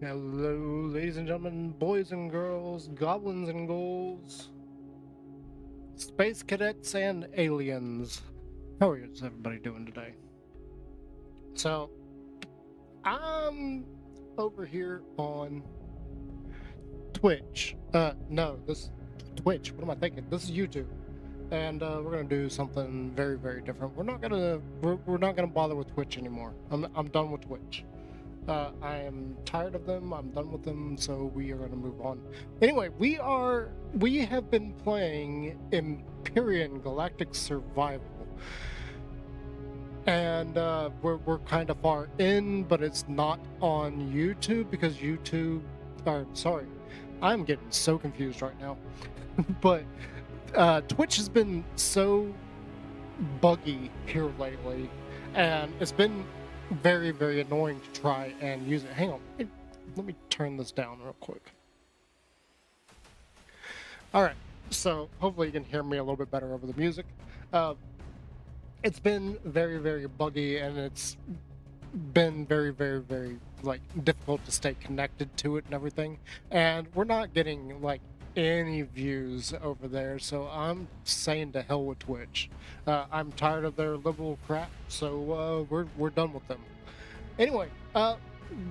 Hello, ladies and gentlemen, boys and girls, goblins and ghouls, space cadets and aliens. How is everybody doing today? So, I'm over here on Twitch. No, this Twitch. What am I thinking? This is YouTube, and we're gonna do something very, very different. We're not gonna bother with Twitch anymore. I'm done with Twitch. I am tired of them. I'm done with them, so we are going to move on. Anyway, we have been playing Empyrion Galactic Survival, and we're kind of far in, but it's not on YouTube because YouTube. Or sorry, I'm getting so confused right now. But Twitch has been so buggy here lately, and it's been very, very annoying to try and use it. Hang on, let me turn this down real quick. All right, so hopefully you can hear me a little bit better over the music. It's been very, very buggy, and it's been very, very, very like difficult to stay connected to it and everything. And we're not getting like any views over there, so I'm saying to hell with Twitch. I'm tired of their liberal crap, so we're done with them. Anyway,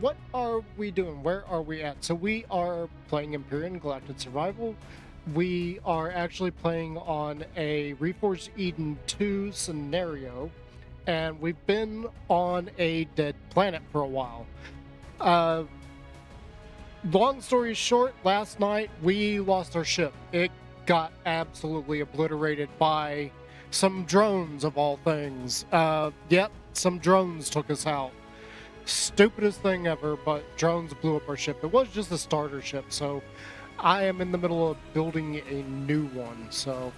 what are we doing? Where are we at? So we are playing Empyrion Galactic Survival. We are actually playing on a Reforged Eden 2 scenario, and we've been on a dead planet for a while. Long story short, last night we lost our ship. It got absolutely obliterated by some drones of all things. Yep, some drones took us out. Stupidest thing ever, but drones blew up our ship. It was just a starter ship, so I am in the middle of building a new one. So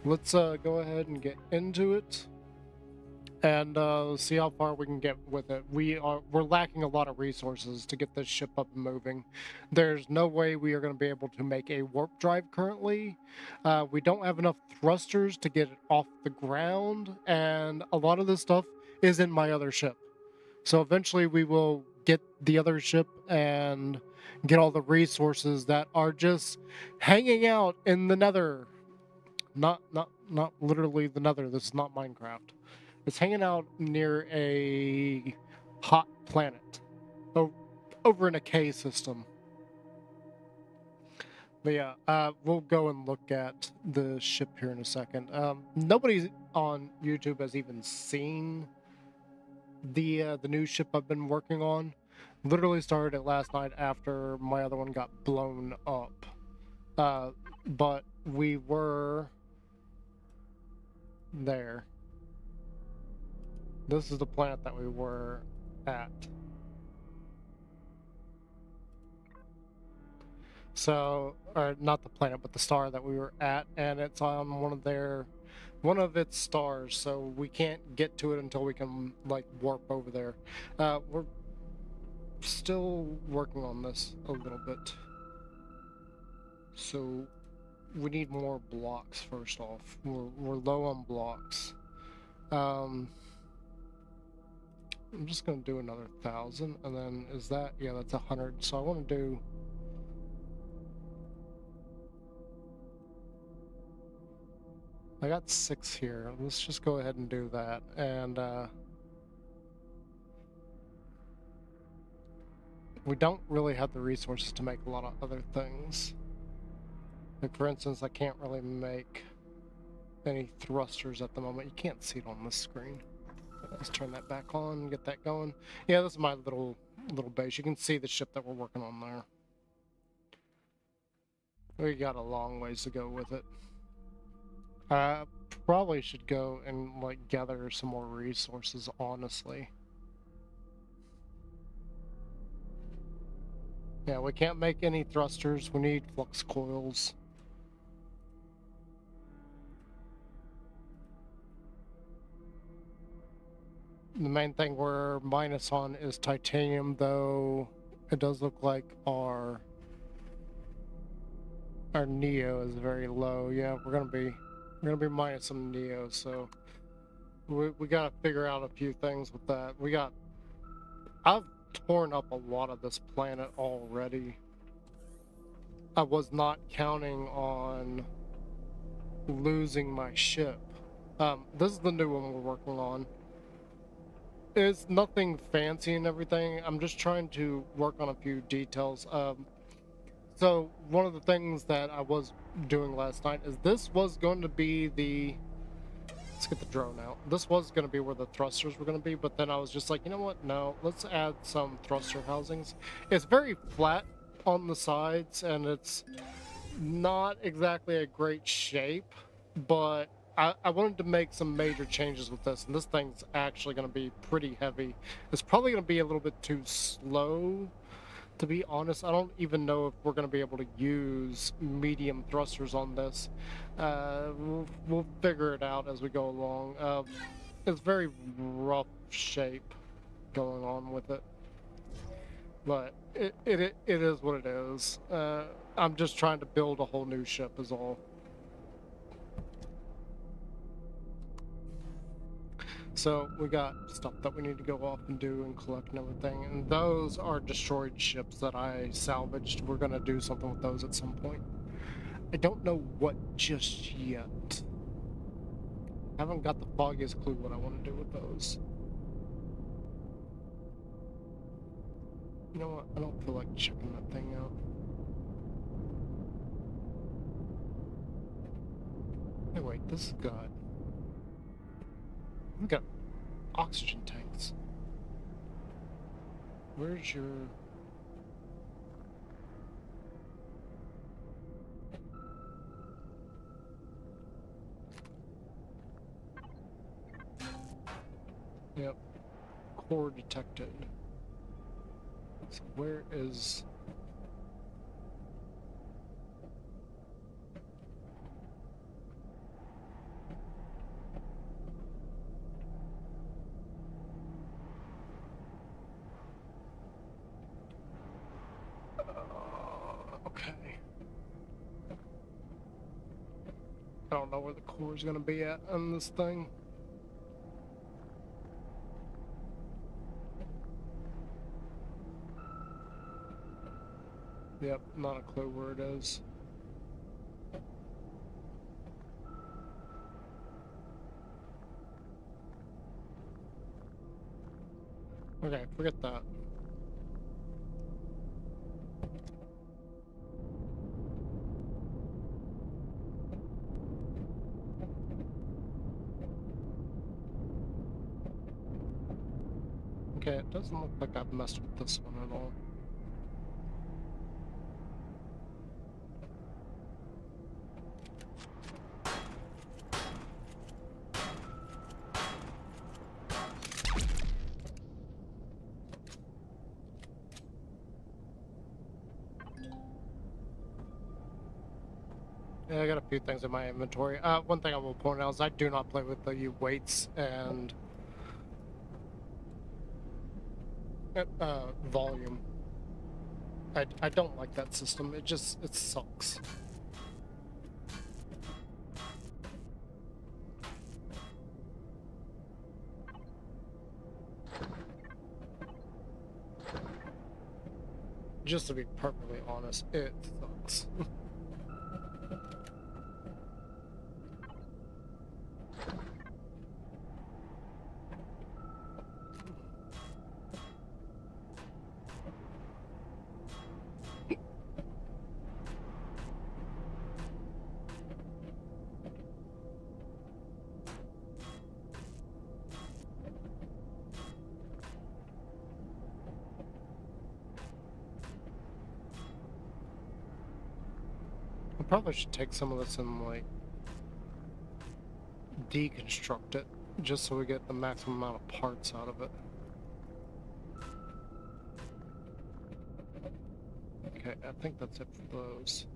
let's go ahead and get into it and see how far we can get with it. We're lacking a lot of resources to get this ship up and moving. There's no way we are going to be able to make a warp drive currently. We don't have enough thrusters to get it off the ground, and a lot of this stuff is in my other ship. So eventually we will get the other ship and get all the resources that are just hanging out in the nether. Not literally the nether. This is not Minecraft. It's hanging out near a hot planet over in a K system. But yeah, we'll go and look at the ship here in a second. Nobody on YouTube has even seen the new ship I've been working on. Literally started it last night after my other one got blown up. But we were there. This is the planet that we were at. So, or not the planet, but the star that we were at, and it's on one of its stars, so we can't get to it until we can like warp over there. We're still working on this a little bit, so we need more blocks. First off, we're low on blocks. I'm just gonna do another 1,000, and then is that, yeah, that's 100. So I want to do. I got 6 here. Let's just go ahead and do that. And we don't really have the resources to make a lot of other things. Like, for instance, I can't really make any thrusters at the moment. You can't see it on this screen. Let's turn that back on, get that going. Yeah, this is my little base. You can see the ship that we're working on there. We got a long ways to go with it. Probably should go and like gather some more resources, honestly. Yeah, we can't make any thrusters. We need flux coils. The main thing we're minus on is titanium, though it does look like our neo is very low. Yeah, we're gonna be minus some neo, so we gotta figure out a few things with that. I've torn up a lot of this planet already. I was not counting on losing my ship. This is the new one we're working on. It's nothing fancy and everything. I'm just trying to work on a few details. So one of the things that I was doing last night is this was going to be the... Let's get the drone out. This was going to be where the thrusters were going to be, but then I was just like, you know what? No, let's add some thruster housings. It's very flat on the sides, and it's not exactly a great shape, but I wanted to make some major changes with this, and this thing's actually going to be pretty heavy. It's probably going to be a little bit too slow, to be honest. I don't even know if we're going to be able to use medium thrusters on this. We'll figure it out as we go along. It's very rough shape going on with it, but it is what it is. I'm just trying to build a whole new ship is all. So we got stuff that we need to go off and do and collect and everything, and those are destroyed ships that I salvaged. We're gonna do something with those at some point. I don't know what just yet. I haven't got the foggiest clue what I want to do with those. You know what? I don't feel like checking that thing out. Hey, wait, this has got... We've got oxygen tanks. Where's your... Yep. Core detected. So where is... Okay. I don't know where the core is going to be at on this thing. Yep, not a clue where it is. Okay, forget that. Okay, it doesn't look like I've messed with this one at all. Yeah, I got a few things in my inventory. One thing I will point out is I do not play with the weights and volume. I don't like that system. It sucks. Just to be perfectly honest, it sucks. I probably should take some of this and, like, deconstruct it, just so we get the maximum amount of parts out of it. Okay, I think that's it for those.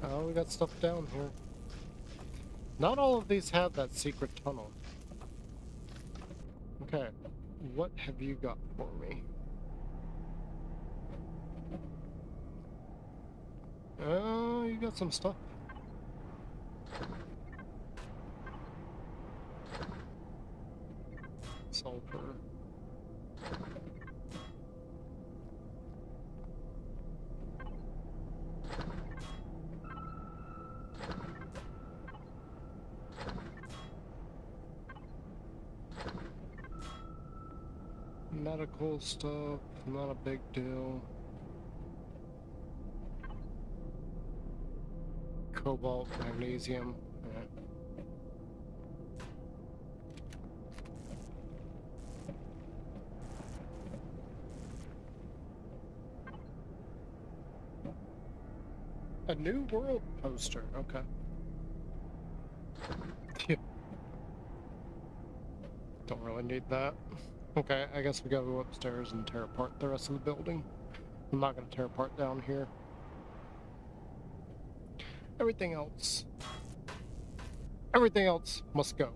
Oh, we got stuff down here. Not all of these have that secret tunnel. Okay, what have you got for me? Oh, you got some stuff. sulfur. Medical stuff, not a big deal. Cobalt, magnesium. A new world poster, okay. Yeah. Don't really need that. Okay, I guess we gotta go upstairs and tear apart the rest of the building. I'm not gonna tear apart down here. Everything else must go.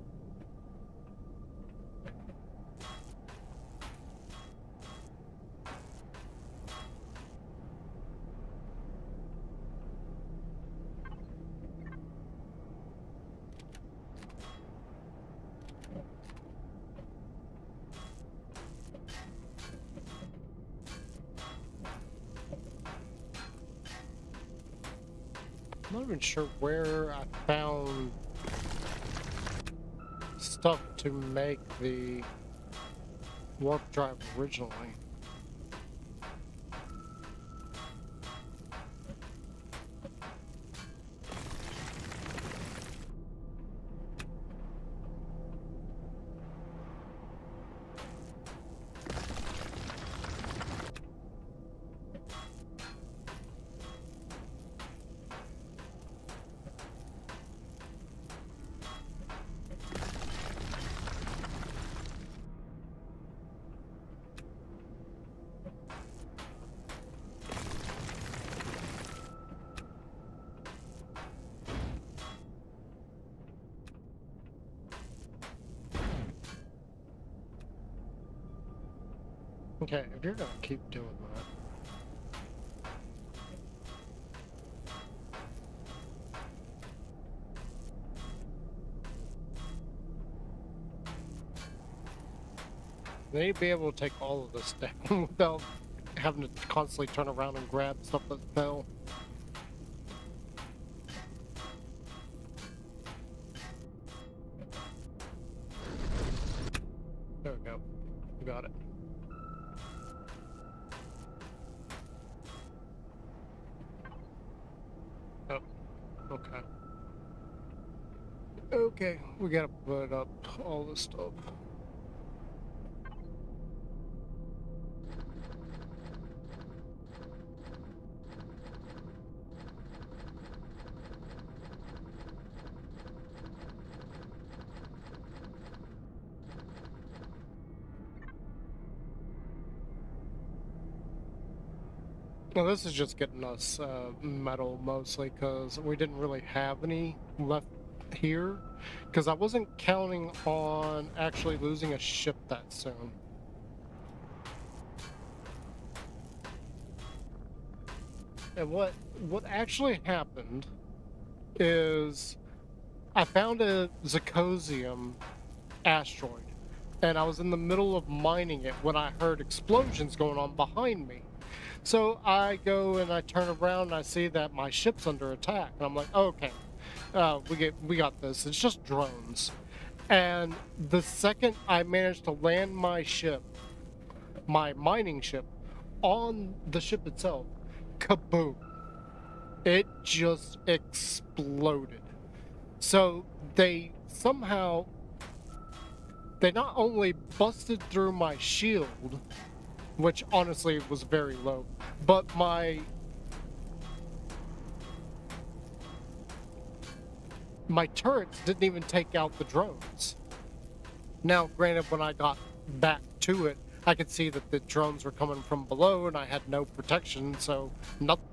I'm not even sure where I found stuff to make the warp drive originally. Okay, if you're gonna keep doing that. They need to be able to take all of this down without having to constantly turn around and grab stuff that fell. There we go. We got it. Oh, okay. Okay, we gotta put up all this stuff. Well, this is just getting us metal mostly because we didn't really have any left here. Because I wasn't counting on actually losing a ship that soon. And what actually happened is I found a Zirconium asteroid, and I was in the middle of mining it when I heard explosions going on behind me. So I go and I turn around and I see that my ship's under attack, and I'm like, okay, we got this. It's just drones. And the second I managed to land my ship, my mining ship, on the ship itself, kaboom! It just exploded. So they somehow, they not only busted through my shield, which honestly was very low, but my turrets didn't even take out the drones. Now, granted, when I got back to it, I could see that the drones were coming from below and I had no protection, so nothing.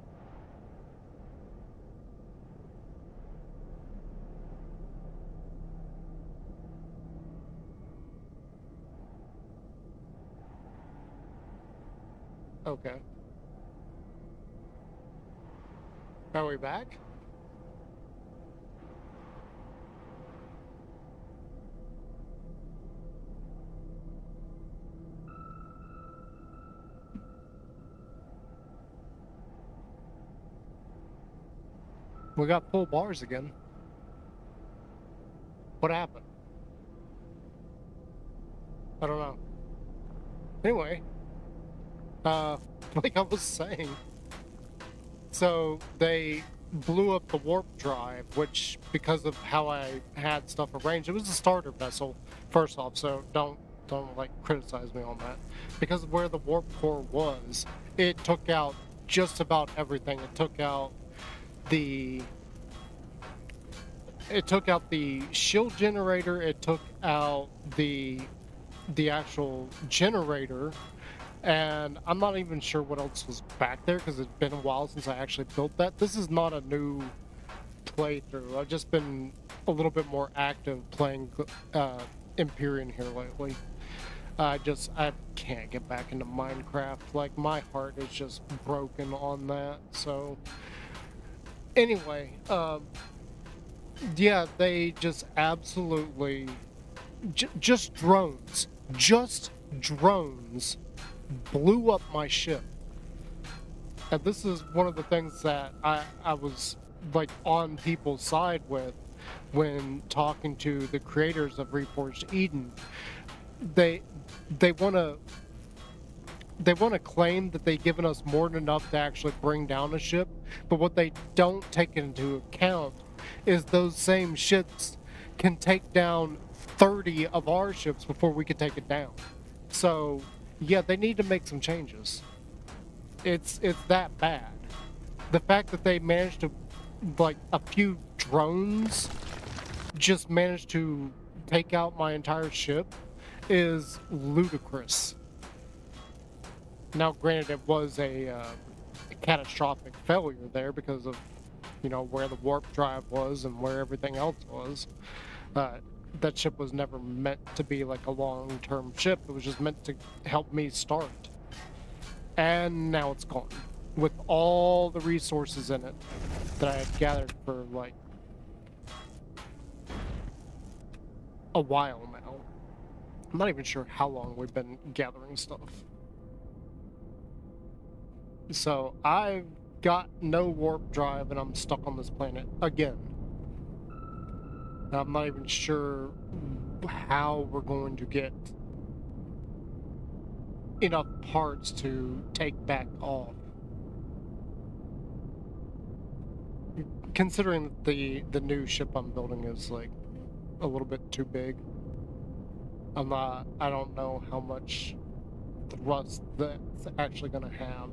Okay. Are we back? We got full bars again. What happened? I don't know. Anyway, like I was saying, so they blew up the warp drive, which, because of how I had stuff arranged, it was a starter vessel, first off, so don't like criticize me on that. Because of where the warp core was, it took out just about everything. It took out the shield generator, it took out the actual generator, and I'm not even sure what else was back there because it's been a while since I actually built that. This is not a new playthrough. I've just been a little bit more active playing Empyrion here lately. I can't get back into Minecraft. Like, my heart is just broken on that. So anyway, yeah, they just absolutely just drones blew up my ship. And this is one of the things that I was like on people's side with when talking to the creators of Reforged Eden. They want to claim that they've given us more than enough to actually bring down a ship, but what they don't take into account is those same ships can take down 30 of our ships before we can take it down. So yeah, they need to make some changes. It's that bad. The fact that they managed to, like, a few drones just managed to take out my entire ship is ludicrous. Now, granted, it was a catastrophic failure there because of, you know, where the warp drive was and where everything else was. That ship was never meant to be like a long-term ship. It was just meant to help me start. And now it's gone. With all the resources in it that I had gathered for like a while now. I'm not even sure how long we've been gathering stuff. So I've got no warp drive and I'm stuck on this planet again. I'm not even sure how we're going to get enough parts to take back off. Considering the new ship I'm building is like a little bit too big. I don't know how much thrust that's actually gonna have.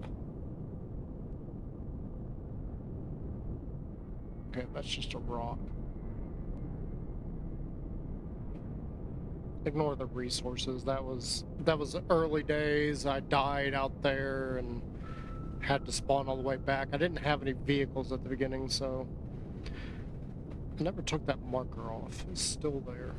Okay, that's just a rock. Ignore the resources. That was early days. I died out there and had to spawn all the way back. I didn't have any vehicles at the beginning, so I never took that marker off. It's still there.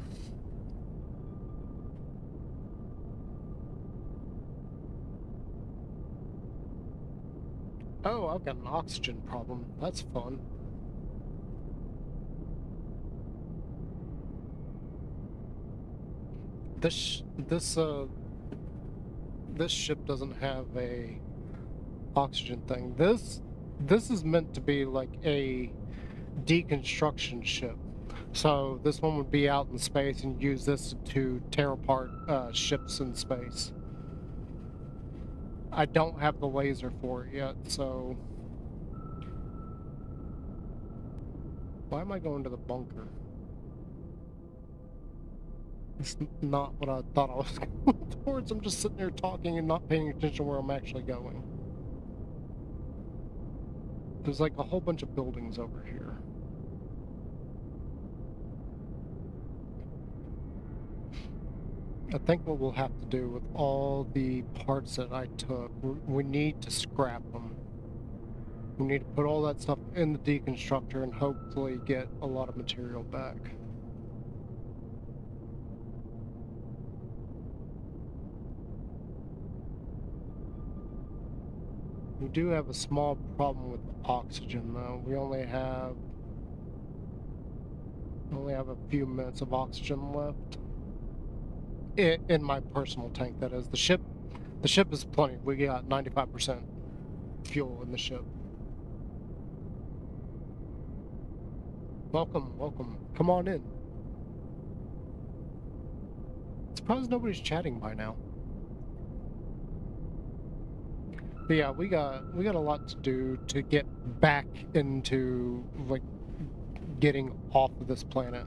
Oh, I've got an oxygen problem. That's fun. This ship doesn't have a oxygen thing. This is meant to be like a deconstruction ship. So this one would be out in space and use this to tear apart ships in space. I don't have the laser for it yet, so why am I going to the bunker? It's not what I thought I was going towards. I'm just sitting there talking and not paying attention where I'm actually going. There's like a whole bunch of buildings over here. I think what we'll have to do with all the parts that I took, we need to scrap them. We need to put all that stuff in the deconstructor and hopefully get a lot of material back. We do have a small problem with oxygen, though. We only have a few minutes of oxygen left. In my personal tank, that is. The ship is plenty. We got 95% fuel in the ship. Welcome, welcome. Come on in. Suppose nobody's chatting by now. But yeah, we got a lot to do to get back into like getting off of this planet.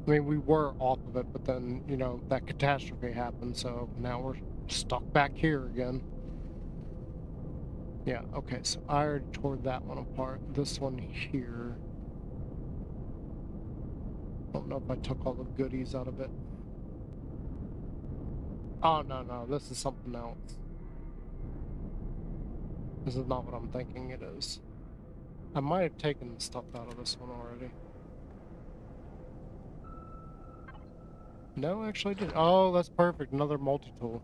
I mean, we were off of it, but then, you know, that catastrophe happened, so now we're stuck back here again. Yeah, okay, so I already tore that one apart. This one here. I don't know if I took all the goodies out of it. Oh, no, this is something else. This is not what I'm thinking it is. I might have taken the stuff out of this one already. No, actually I didn't. Oh, that's perfect. Another multi-tool.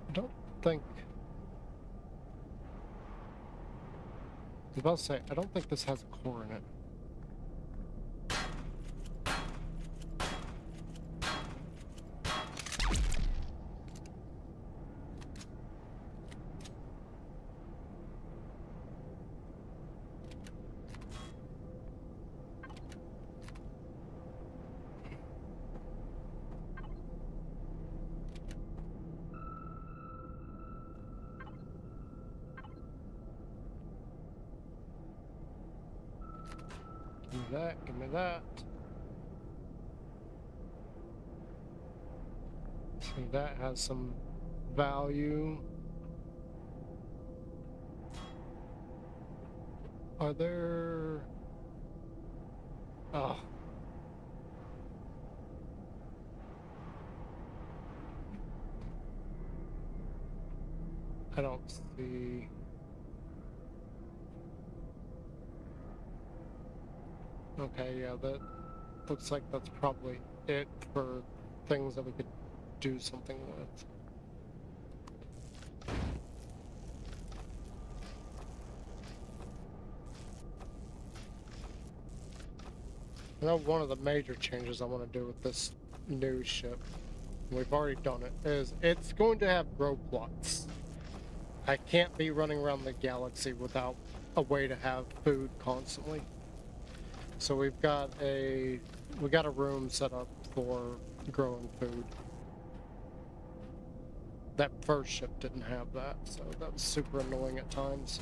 I don't think... I was about to say, I don't think this has a core in it. Give me that, give me that. See, that has some value. Are there... Oh. I don't see... Okay, yeah, that looks like that's probably it for things that we could do something with. I know one of the major changes I want to do with this new ship, we've already done it, is it's going to have grow plots. I can't be running around the galaxy without a way to have food constantly. So we got a room set up for growing food. That first ship didn't have that, so that was super annoying at times.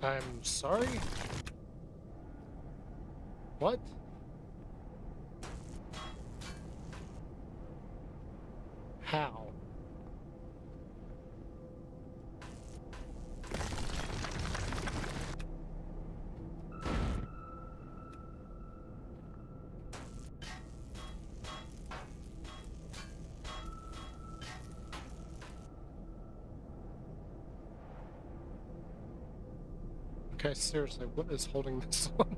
I'm sorry? What? How? Okay, seriously, what is holding this up?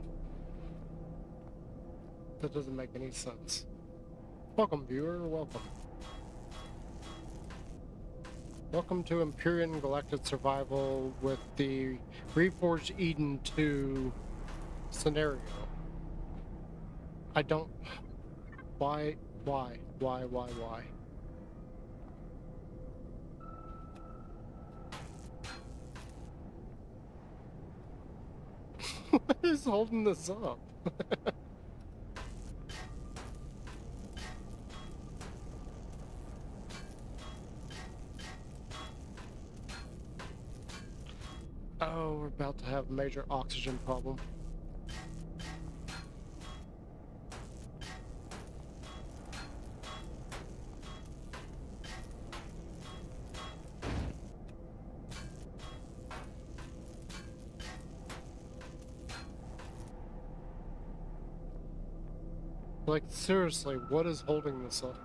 That doesn't make any sense. Welcome, viewer, welcome. Welcome to Empyrion Galactic Survival with the Reforged Eden 2 scenario. I don't... Why? What is holding this up? Oh, we're about to have a major oxygen problem. Like, seriously, what is holding this up?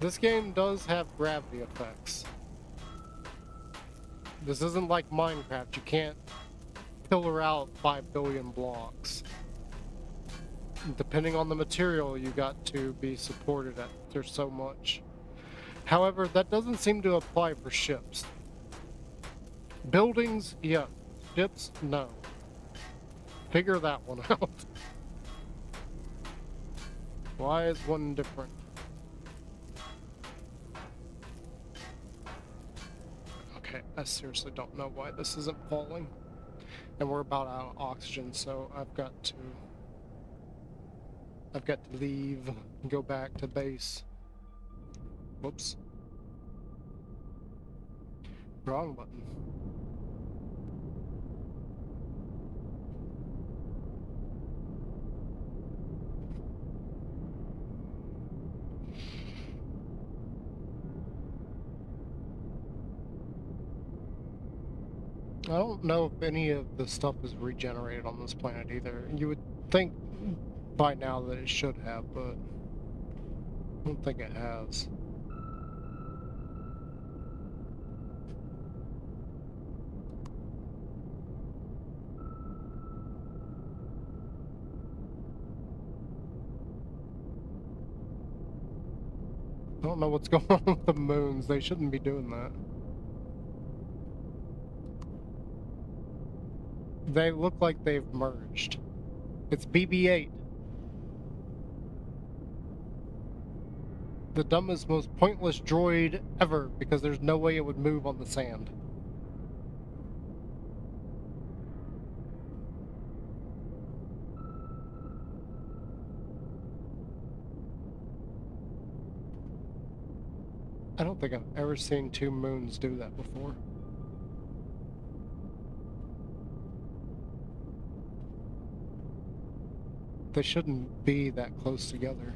This game does have gravity effects. This isn't like Minecraft. You can't pillar out 5 billion blocks. Depending on the material, you got to be supported at. There's so much. However, that doesn't seem to apply for ships. Buildings, yeah. Ships, no. Figure that one out. Why is one different? Okay, I seriously don't know why this isn't falling. And we're about out of oxygen, so I've got to leave and go back to base. Whoops. Wrong button. I don't know if any of the stuff is regenerated on this planet either. You would think by now that it should have, but I don't think it has. I don't know what's going on with the moons. They shouldn't be doing that. They look like they've merged. It's BB-8. The dumbest, most pointless droid ever, because there's no way it would move on the sand. I don't think I've ever seen 2 moons do that before. They shouldn't be that close together.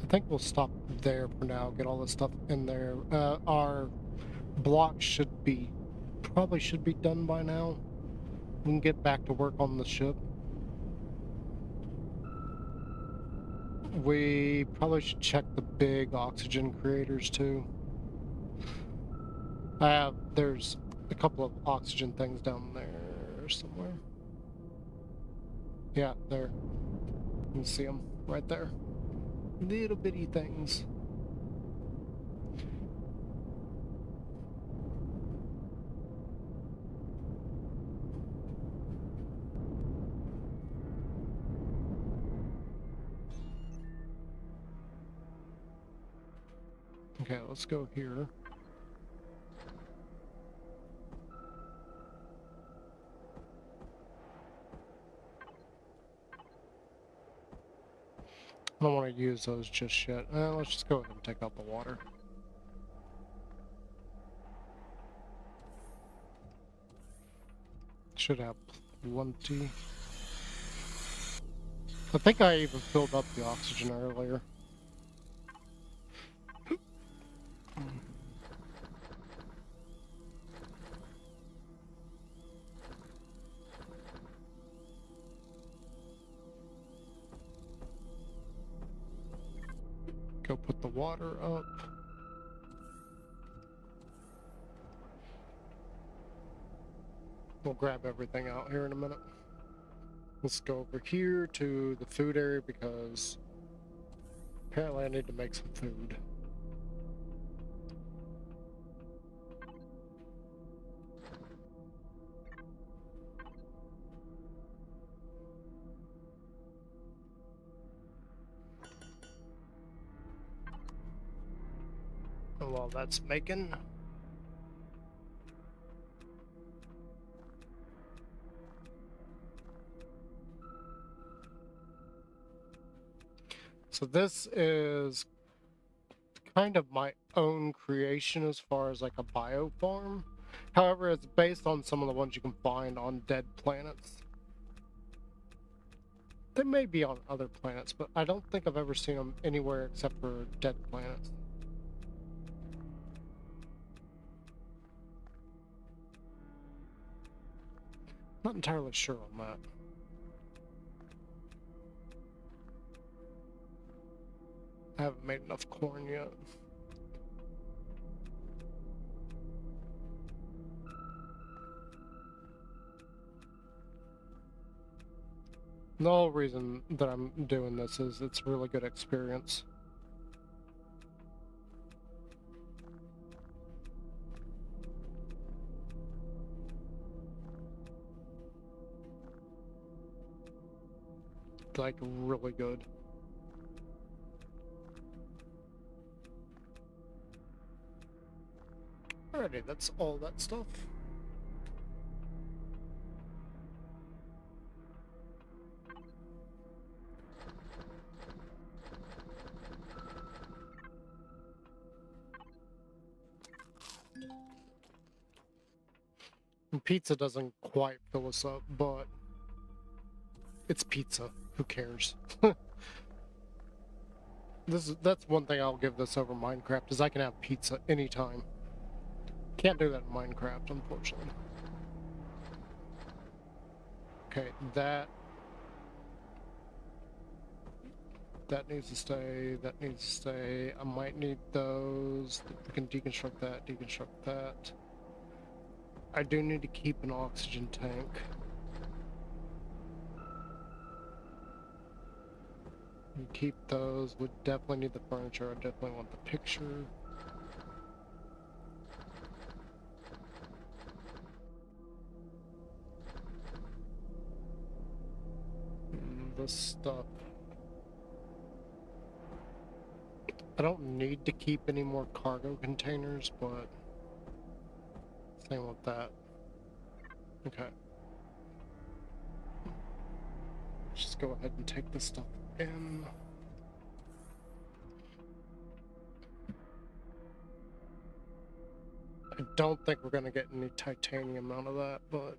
I think we'll stop there for now, get all this stuff in there. Our block probably should be done by now. We can get back to work on the ship. We probably should check the big oxygen creators too. There's a couple of oxygen things down there somewhere. Yeah, there. You can see them right there. Little bitty things. Okay, let's go here. I don't want to use those just yet. Let's just go ahead and take out the water. Should have plenty. I think I even filled up the oxygen earlier. Go put the water up. We'll grab everything out here in a minute. Let's go over here to the food area because apparently I need to make some food. And while that's making, So this is kind of my own creation as far as like a biofarm. However, it's based on some of the ones you can find on dead planets. They may be on other planets, but I don't think I've ever seen them anywhere except for dead planets. Not entirely sure on that. I haven't made enough corn yet. The whole reason that I'm doing this is it's a really good experience. Like, really good. Alrighty, that's all that stuff. And pizza doesn't quite fill us up, but it's pizza. Who cares? That's one thing I'll give this over Minecraft, is I can have pizza anytime. Can't do that in Minecraft, unfortunately. Okay, that needs to stay, that needs to stay. I might need those. We can deconstruct that, deconstruct that. I do need to keep an oxygen tank. We keep those. We definitely need the furniture. I definitely want the picture. This stuff. I don't need to keep any more cargo containers, but same with that. Okay. Let's just go ahead and take this stuff in. I don't think we're gonna get any titanium out of that, but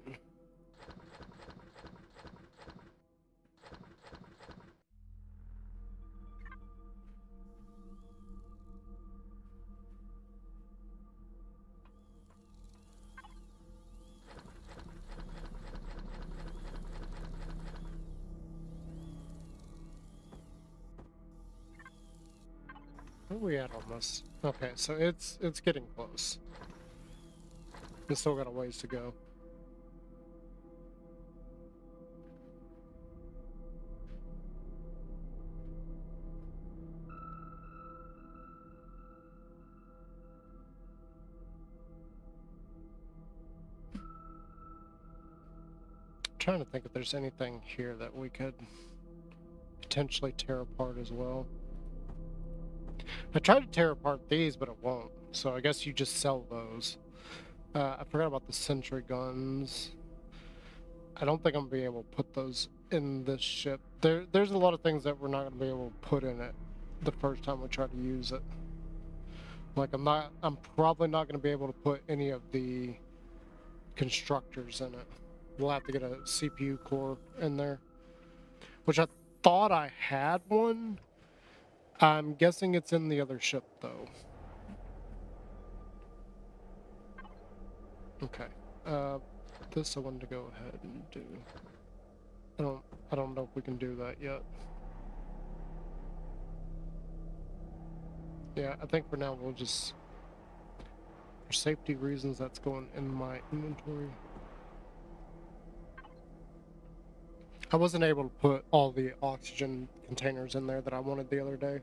where are we at on this? Okay, so it's getting close. We still got a ways to go. I'm trying to think if there's anything here that we could potentially tear apart as well. I tried to tear apart these, but it won't. So I guess you just sell those. I forgot about the sentry guns. I don't think I'm gonna be able to put those in this ship. There's a lot of things that we're not gonna be able to put in it the first time we try to use it. Like I'm probably not gonna be able to put any of the constructors in it. We'll have to get a CPU core in there, which I thought I had one. I'm guessing it's in the other ship though. Okay. This I wanted to go ahead and do. I don't know if we can do that yet. Yeah, I think for now we'll just, for safety reasons, that's going in my inventory. I wasn't able to put all the oxygen containers in there that I wanted the other day.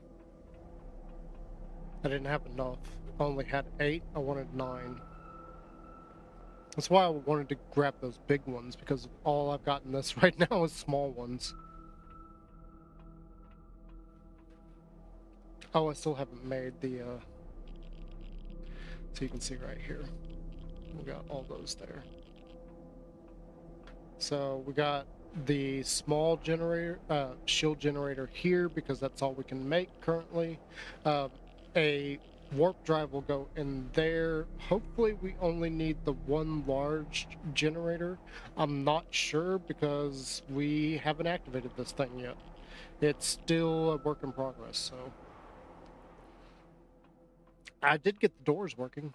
I didn't have enough. I only had 8. I wanted 9. That's why I wanted to grab those big ones, because all I've got in this right now is small ones. Oh, I still haven't made the, so you can see right here. We got all those there. So we got the small generator, shield generator here because that's all we can make currently. A warp drive will go in there. Hopefully we only need the one large generator. I'm not sure because we haven't activated this thing yet. It's still a work in progress, so. I did get the doors working.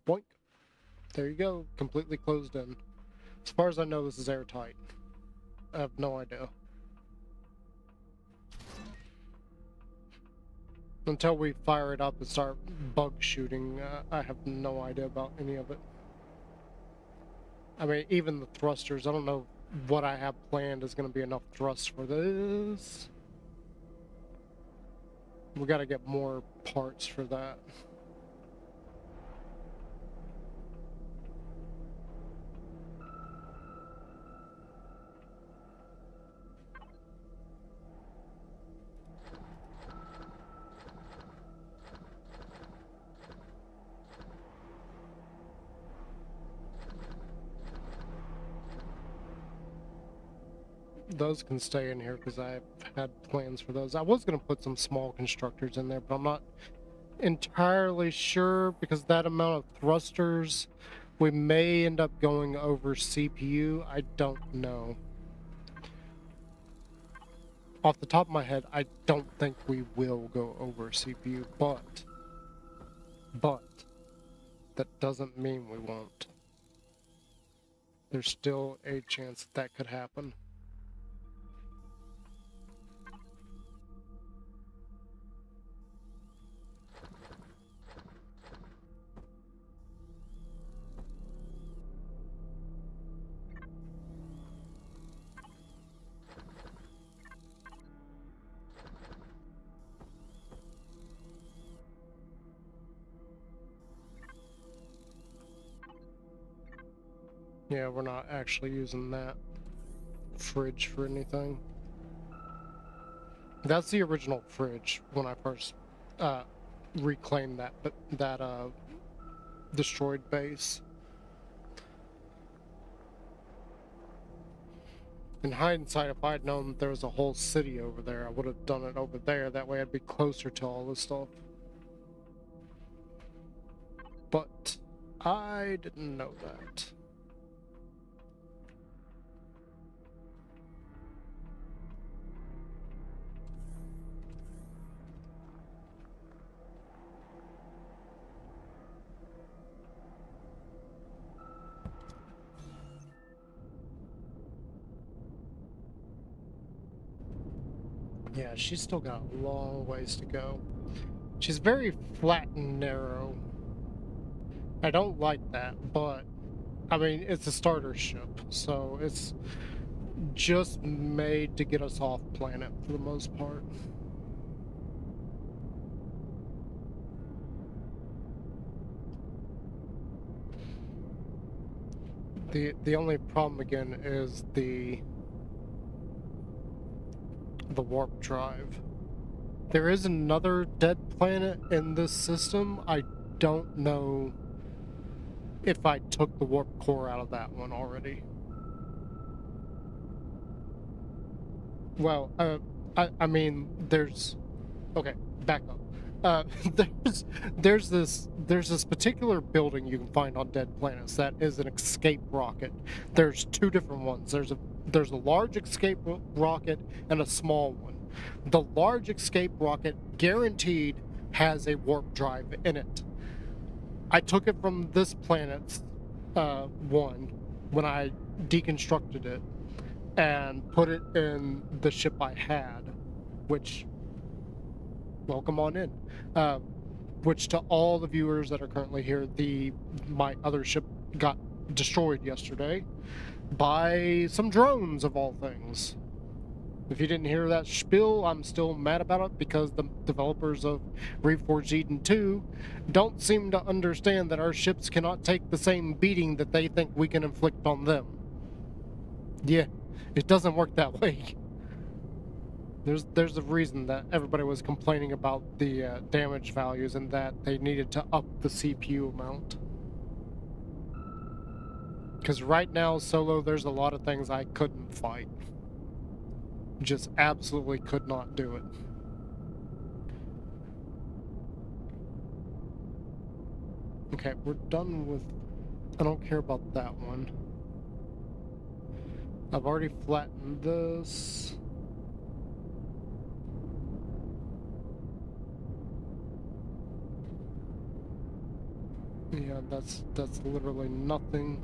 Boink. There you go. Completely closed in. As far as I know, this is airtight. I have no idea. Until we fire it up and start bug shooting, I have no idea about any of it. I mean, even the thrusters, I don't know what I have planned is going to be enough thrust for this. We got to get more parts for that. Those can stay in here because I've had plans for those. I was going to put some small constructors in there, but I'm not entirely sure because that amount of thrusters, we may end up going over CPU. I don't know. Off the top of my head, I don't think we will go over CPU, but that doesn't mean we won't. There's still a chance that could happen. Yeah, we're not actually using that fridge for anything. That's the original fridge when I first reclaimed that destroyed base. In hindsight, if I'd known that there was a whole city over there, I would have done it over there. That way I'd be closer to all this stuff. But I didn't know that. Yeah, she's still got a long ways to go. She's very flat and narrow. I don't like that, but I mean, it's a starter ship, so it's just made to get us off planet for the most part. The only problem again is the warp drive. There is another dead planet in this system. I don't know if I took the warp core out of that one already. Well, I mean, there's... Okay, back up. There's this particular building you can find on dead planets that is an escape rocket. There's two different ones. There's a large escape rocket and a small one. The large escape rocket guaranteed has a warp drive in it. I took it from this planet's one when I deconstructed it and put it in the ship I had, which, welcome on in. Which to all the viewers that are currently here, my other ship got destroyed yesterday by some drones of all things. If you didn't hear that spiel, I'm still mad about it because the developers of Reforged Eden 2 don't seem to understand that our ships cannot take the same beating that they think we can inflict on them. Yeah, it doesn't work that way. There's a reason that everybody was complaining about the damage values and that they needed to up the CPU amount. Because right now, solo, there's a lot of things I couldn't fight. Just absolutely could not do it. Okay, we're done with... I don't care about that one. I've already flattened this. Yeah, that's literally nothing.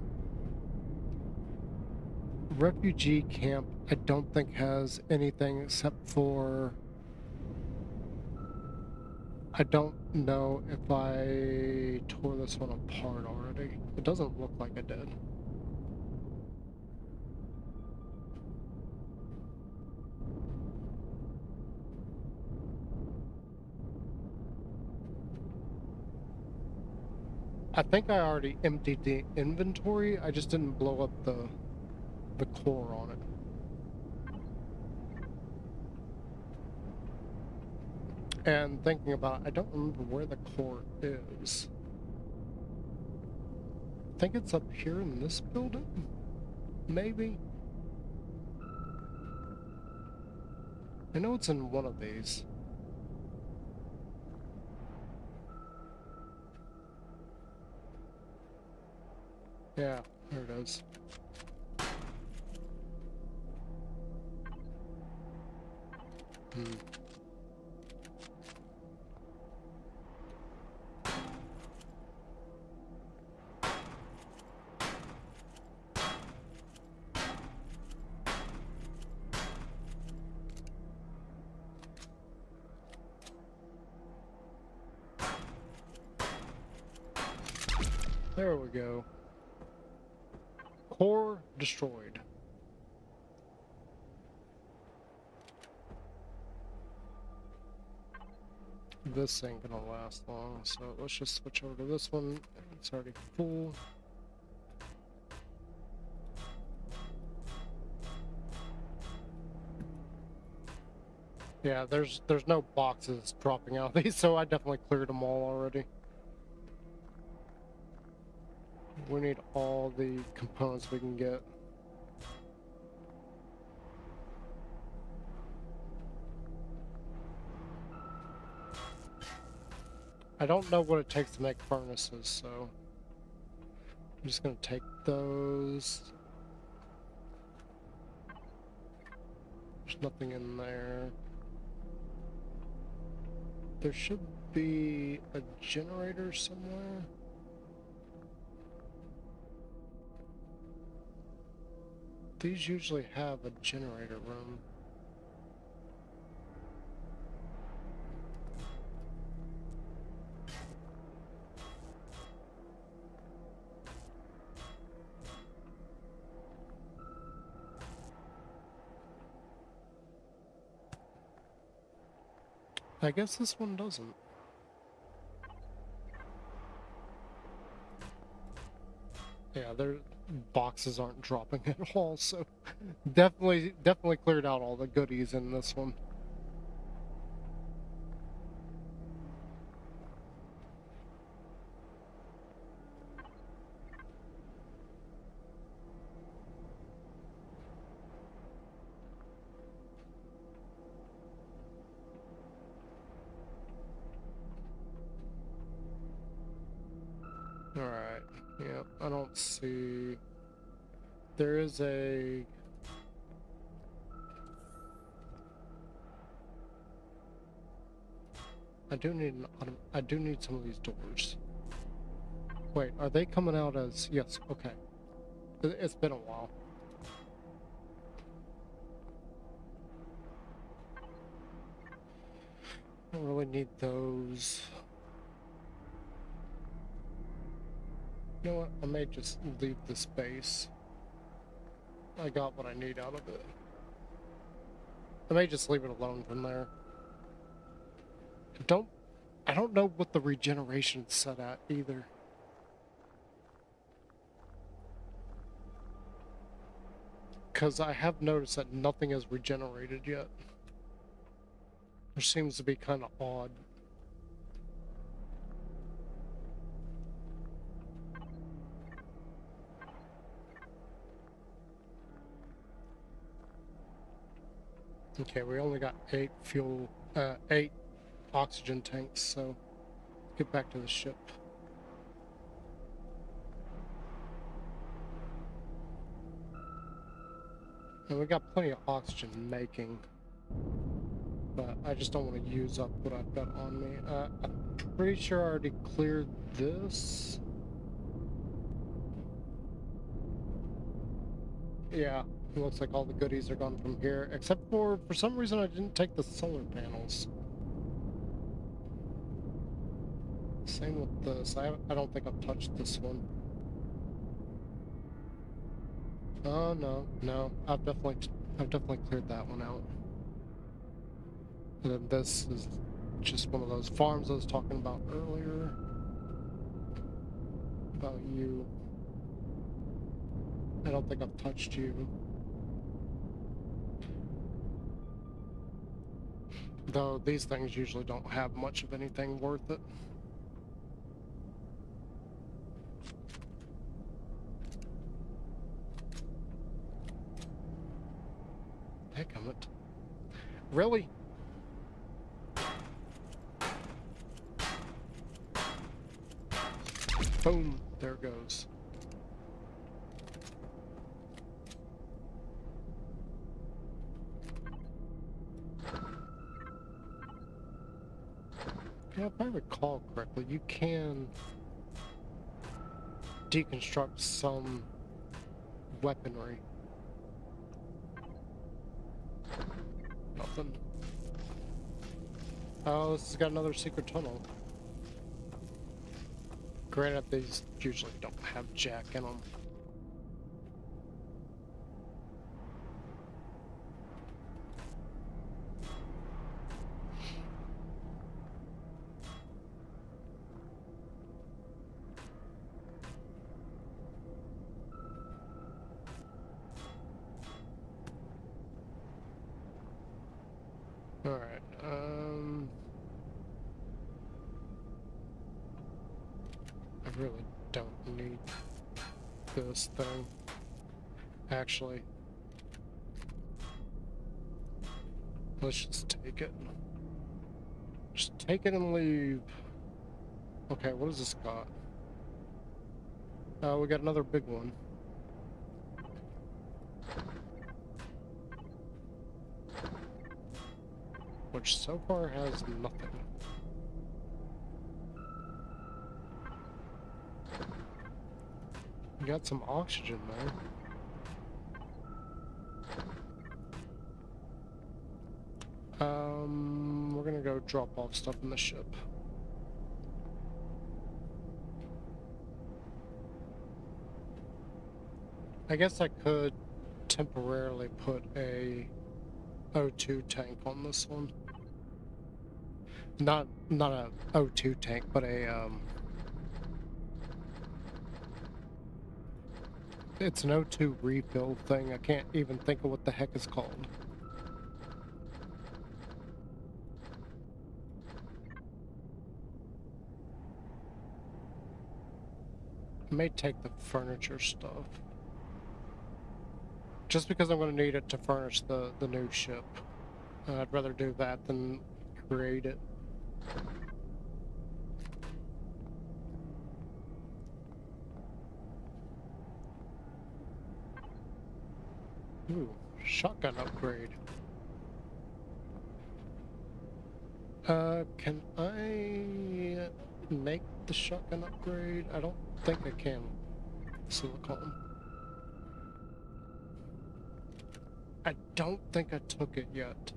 Refugee camp, I don't think has anything except for... I don't know if I tore this one apart already. It doesn't look like I did. I think I already emptied the inventory, I just didn't blow up the core on it. And thinking about it, I don't remember where the core is. I think it's up here in this building? Maybe? I know it's in one of these. Yeah, there it is. Hmm. There we go. Core destroyed. This ain't gonna last long, so let's just switch over to this one. It's already full. Yeah, there's no boxes dropping out of these, so I definitely cleared them all already. We need all the components we can get. I don't know what it takes to make furnaces, so I'm just gonna take those. There's nothing in there. There should be a generator somewhere. These usually have a generator room. I guess this one doesn't. Yeah, their boxes aren't dropping at all, so definitely cleared out all the goodies in this one. Alright, yeah, I don't see... There is a... I do need some of these doors. Wait, are they coming out as... Yes, okay. It's been a while. I don't really need those. You know what? I may just leave the space. I got what I need out of it. I may just leave it alone from there. I don't know what the regeneration's set at either. Because I have noticed that nothing is regenerated yet. Which seems to be kind of odd. Okay, we only got 8 oxygen tanks, so get back to the ship. And we got plenty of oxygen making, but I just don't want to use up what I've got on me. I'm pretty sure I already cleared this. Yeah, it looks like all the goodies are gone from here, except for some reason I didn't take the solar panels. Same with this. I don't think I've touched this one. Oh no, I've definitely cleared that one out. And then this is just one of those farms I was talking about earlier. About you. I don't think I've touched you. Though these things usually don't have much of anything worth it. Heck, I'm it. Really? Boom, there it goes. Yeah, if I recall correctly, you can deconstruct some weaponry. Nothing. Oh, this has got another secret tunnel. Granted, these usually don't have jack in them. Alright, I really don't need this thing. Actually, let's just take it. Just take it and leave. Okay, what does this got? We got another big one. Which so far has nothing. We got some oxygen though. We're gonna go drop off stuff in the ship. I guess I could temporarily put a O2 tank on this one. Not a O2 tank, but a it's an O2 refill thing. I can't even think of what the heck it's called. I may take the furniture stuff. Just because I'm going to need it to furnish the new ship. I'd rather do that than create it. Ooh, shotgun upgrade. Can I make the shotgun upgrade? I don't think I can. Silicone. I don't think I took it yet.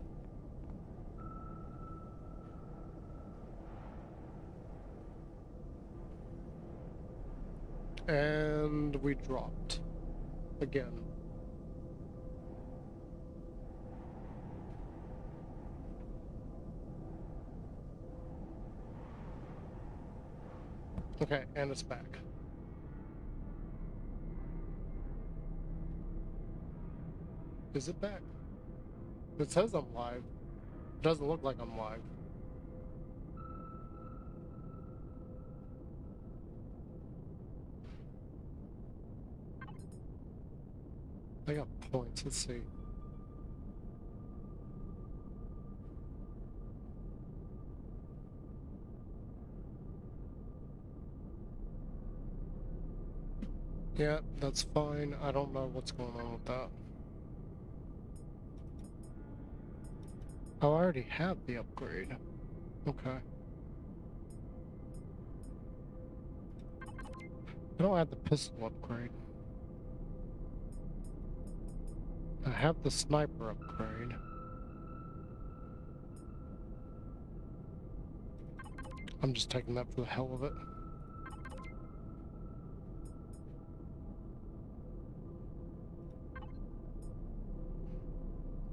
And we dropped. Again. Okay, and it's back. Is it back? It says I'm live. It doesn't look like I'm live. I got points, let's see. Yeah, that's fine. I don't know what's going on with that. Oh, I already have the upgrade. Okay. I don't have the pistol upgrade. I have the sniper upgrade. I'm just taking that for the hell of it.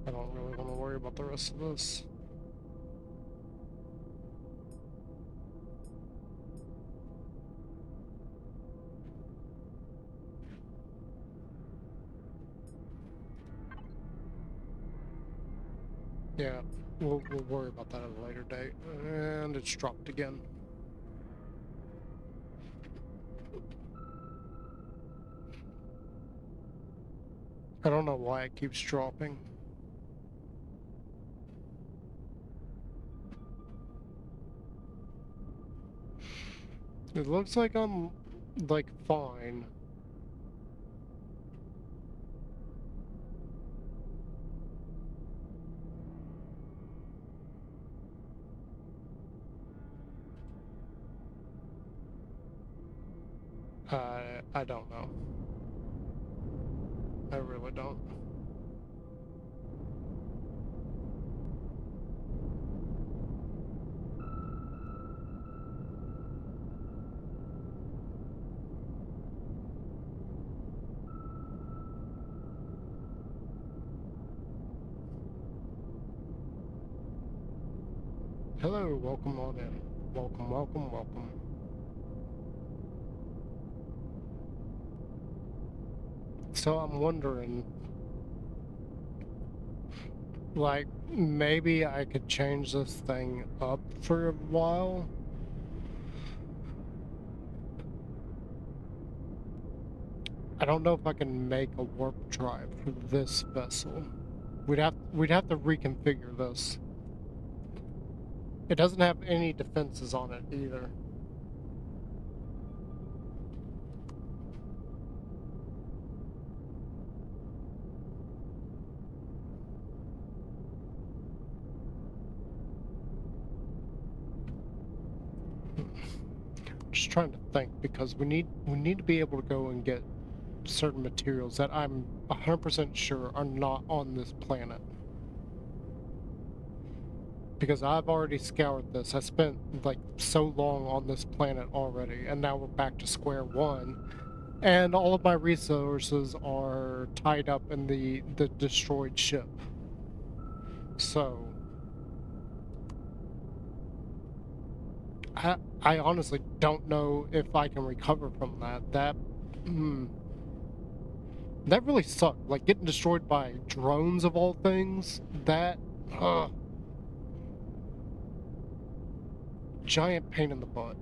I don't really want to worry about the rest of this. Yeah, we'll worry about that at a later date. And it's dropped again. I don't know why it keeps dropping. It looks like I'm, like, fine. I don't know. I really don't. Hello, welcome on in. Welcome, welcome, welcome. So I'm wondering, like, maybe I could change this thing up for a while? I don't know if I can make a warp drive for this vessel. We'd have to reconfigure this. It doesn't have any defenses on it either. Just trying to think, because we need to be able to go and get certain materials that I'm 100% sure are not on this planet. Because I've already scoured this. I spent like so long on this planet already, and now we're back to square one. And all of my resources are tied up in the destroyed ship. So I honestly don't know if I can recover from that. That really sucked. Like, getting destroyed by drones of all things. That giant pain in the butt.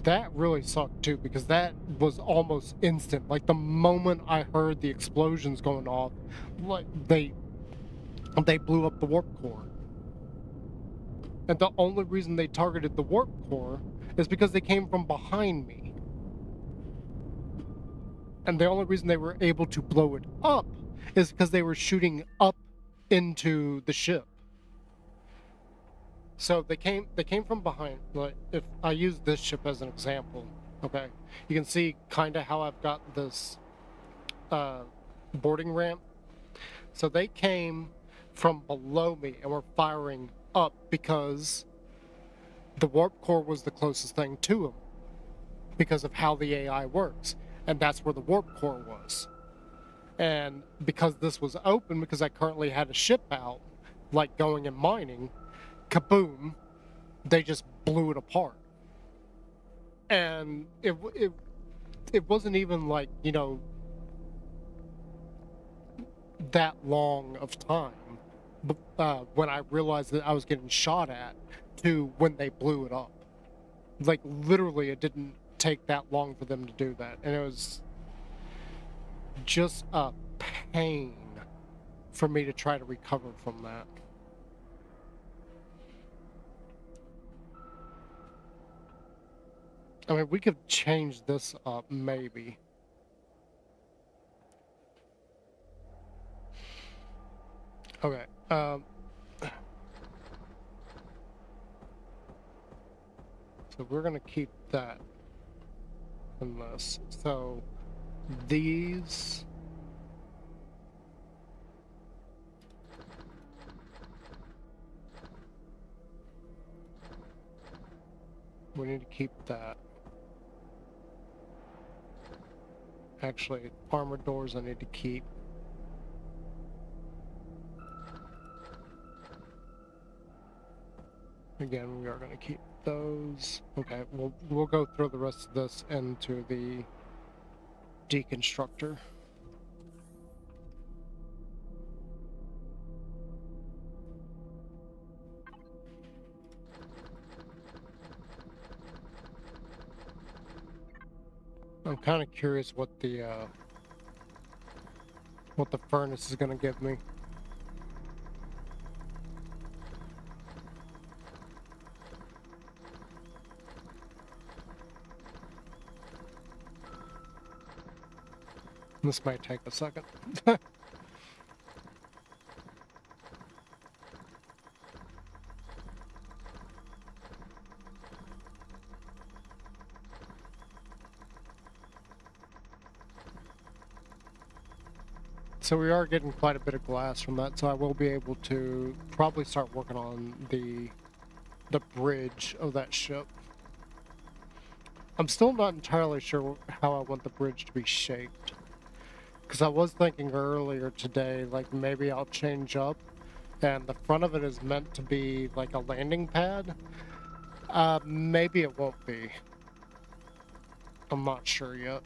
That really sucked too, because that was almost instant. Like, the moment I heard the explosions going off, like they blew up the warp core. And the only reason they targeted the warp core is because they came from behind me. And the only reason they were able to blow it up is because they were shooting up into the ship. So they came from behind. Like, if I use this ship as an example, okay, you can see kind of how I've got this boarding ramp. So they came from below me and were firing up because the warp core was the closest thing to them because of how the AI works, and that's where the warp core was. And because this was open, because I currently had a ship out, like going and mining, kaboom, they just blew it apart. And it wasn't even like, you know, that long of time when I realized that I was getting shot at to when they blew it up. Like, literally, it didn't take that long for them to do that. And it was just a pain for me to try to recover from that. I mean, we could change this up, maybe. Okay, so we're gonna keep that in this. So these... we need to keep that. Actually, armored doors I need to keep. Again, we are going to keep those. Okay, we'll go throw the rest of this into the deconstructor. I'm kind of curious what the furnace is going to give me. This might take a second. So we are getting quite a bit of glass from that, so I will be able to probably start working on the bridge of that ship. I'm still not entirely sure how I want the bridge to be shaped. Because I was thinking earlier today, like maybe I'll change up, and the front of it is meant to be like a landing pad. Maybe it won't be. I'm not sure yet.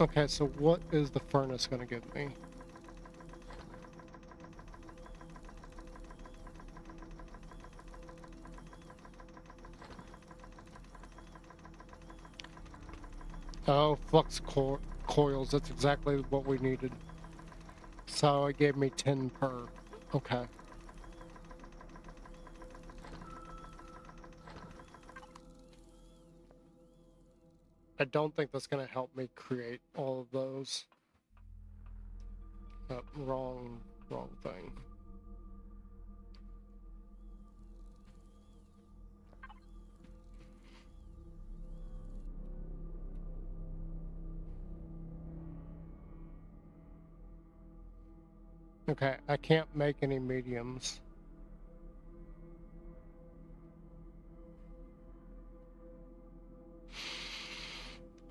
Okay, so what is the furnace gonna give me? Oh, coils, that's exactly what we needed. So it gave me 10 per. Okay. I don't think that's gonna help me create all of those. Wrong thing. Okay, I can't make any mediums.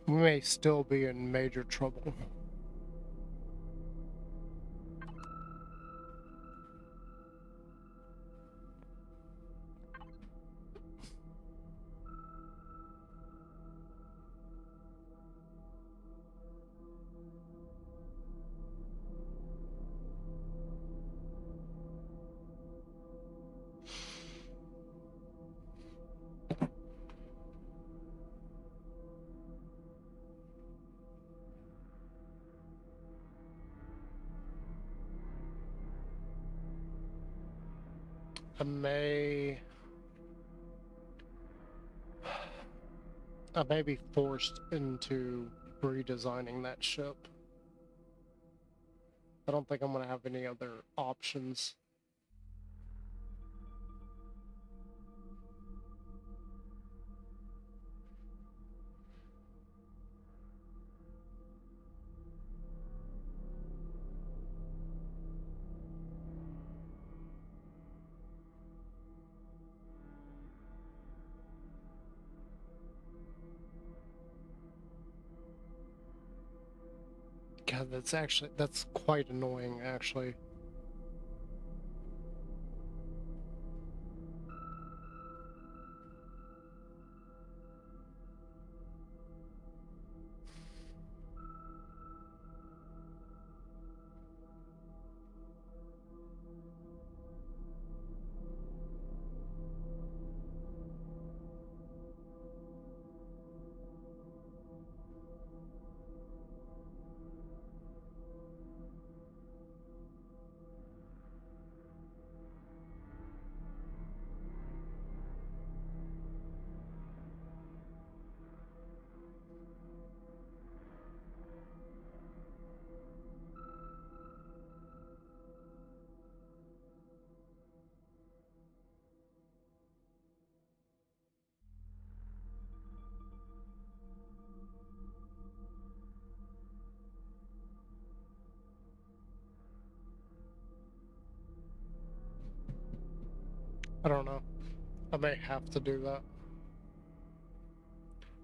We may still be in major trouble. I may be forced into redesigning that ship. I don't think I'm gonna have any other options. God, that's quite annoying, actually. I don't know. I may have to do that.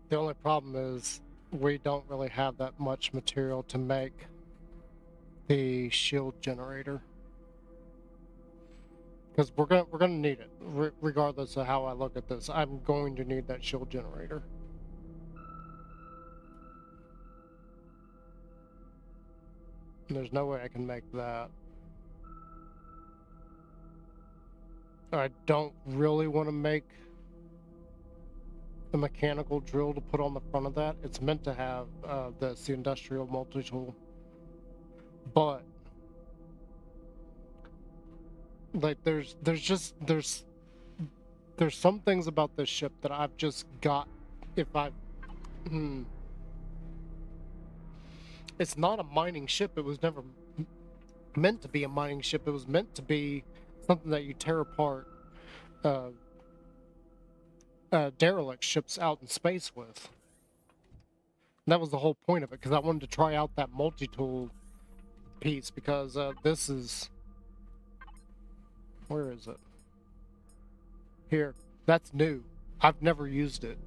The only problem is we don't really have that much material to make the shield generator. Because we're gonna need it, regardless of how I look at this. I'm going to need that shield generator. And there's no way I can make that. I don't really want to make the mechanical drill to put on the front of that. It's meant to have the industrial multi-tool, but like there's some things about this ship that I've just got. If I, it's not a mining ship. It was never meant to be a mining ship. It was meant to be something that you tear apart derelict ships out in space with. And that was the whole point of it, because I wanted to try out that multi-tool piece, because this is... Where is it? Here. That's new. I've never used it.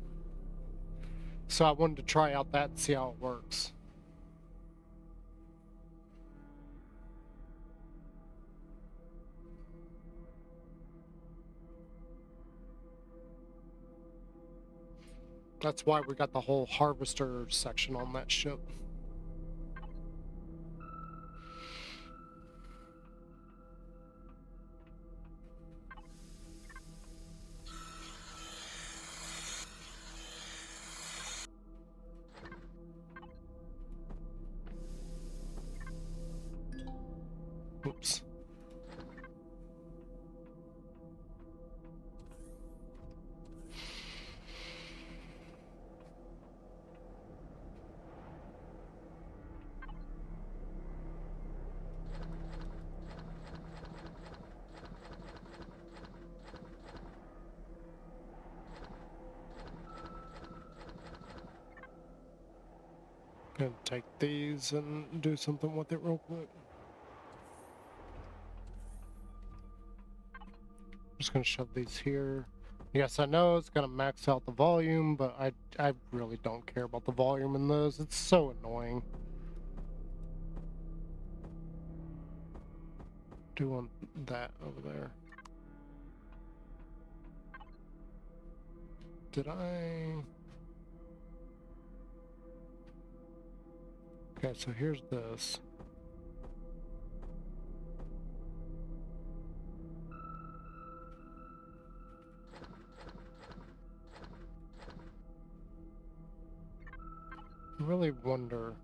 So I wanted to try out that and see how it works. That's why we got the whole harvester section on that ship. Oops. Gonna take these and do something with it real quick. Just gonna shove these here. Yes, I know it's gonna max out the volume, but I really don't care about the volume in those. It's so annoying. Do want that over there. Did I? Okay, so here's this. I really wonder,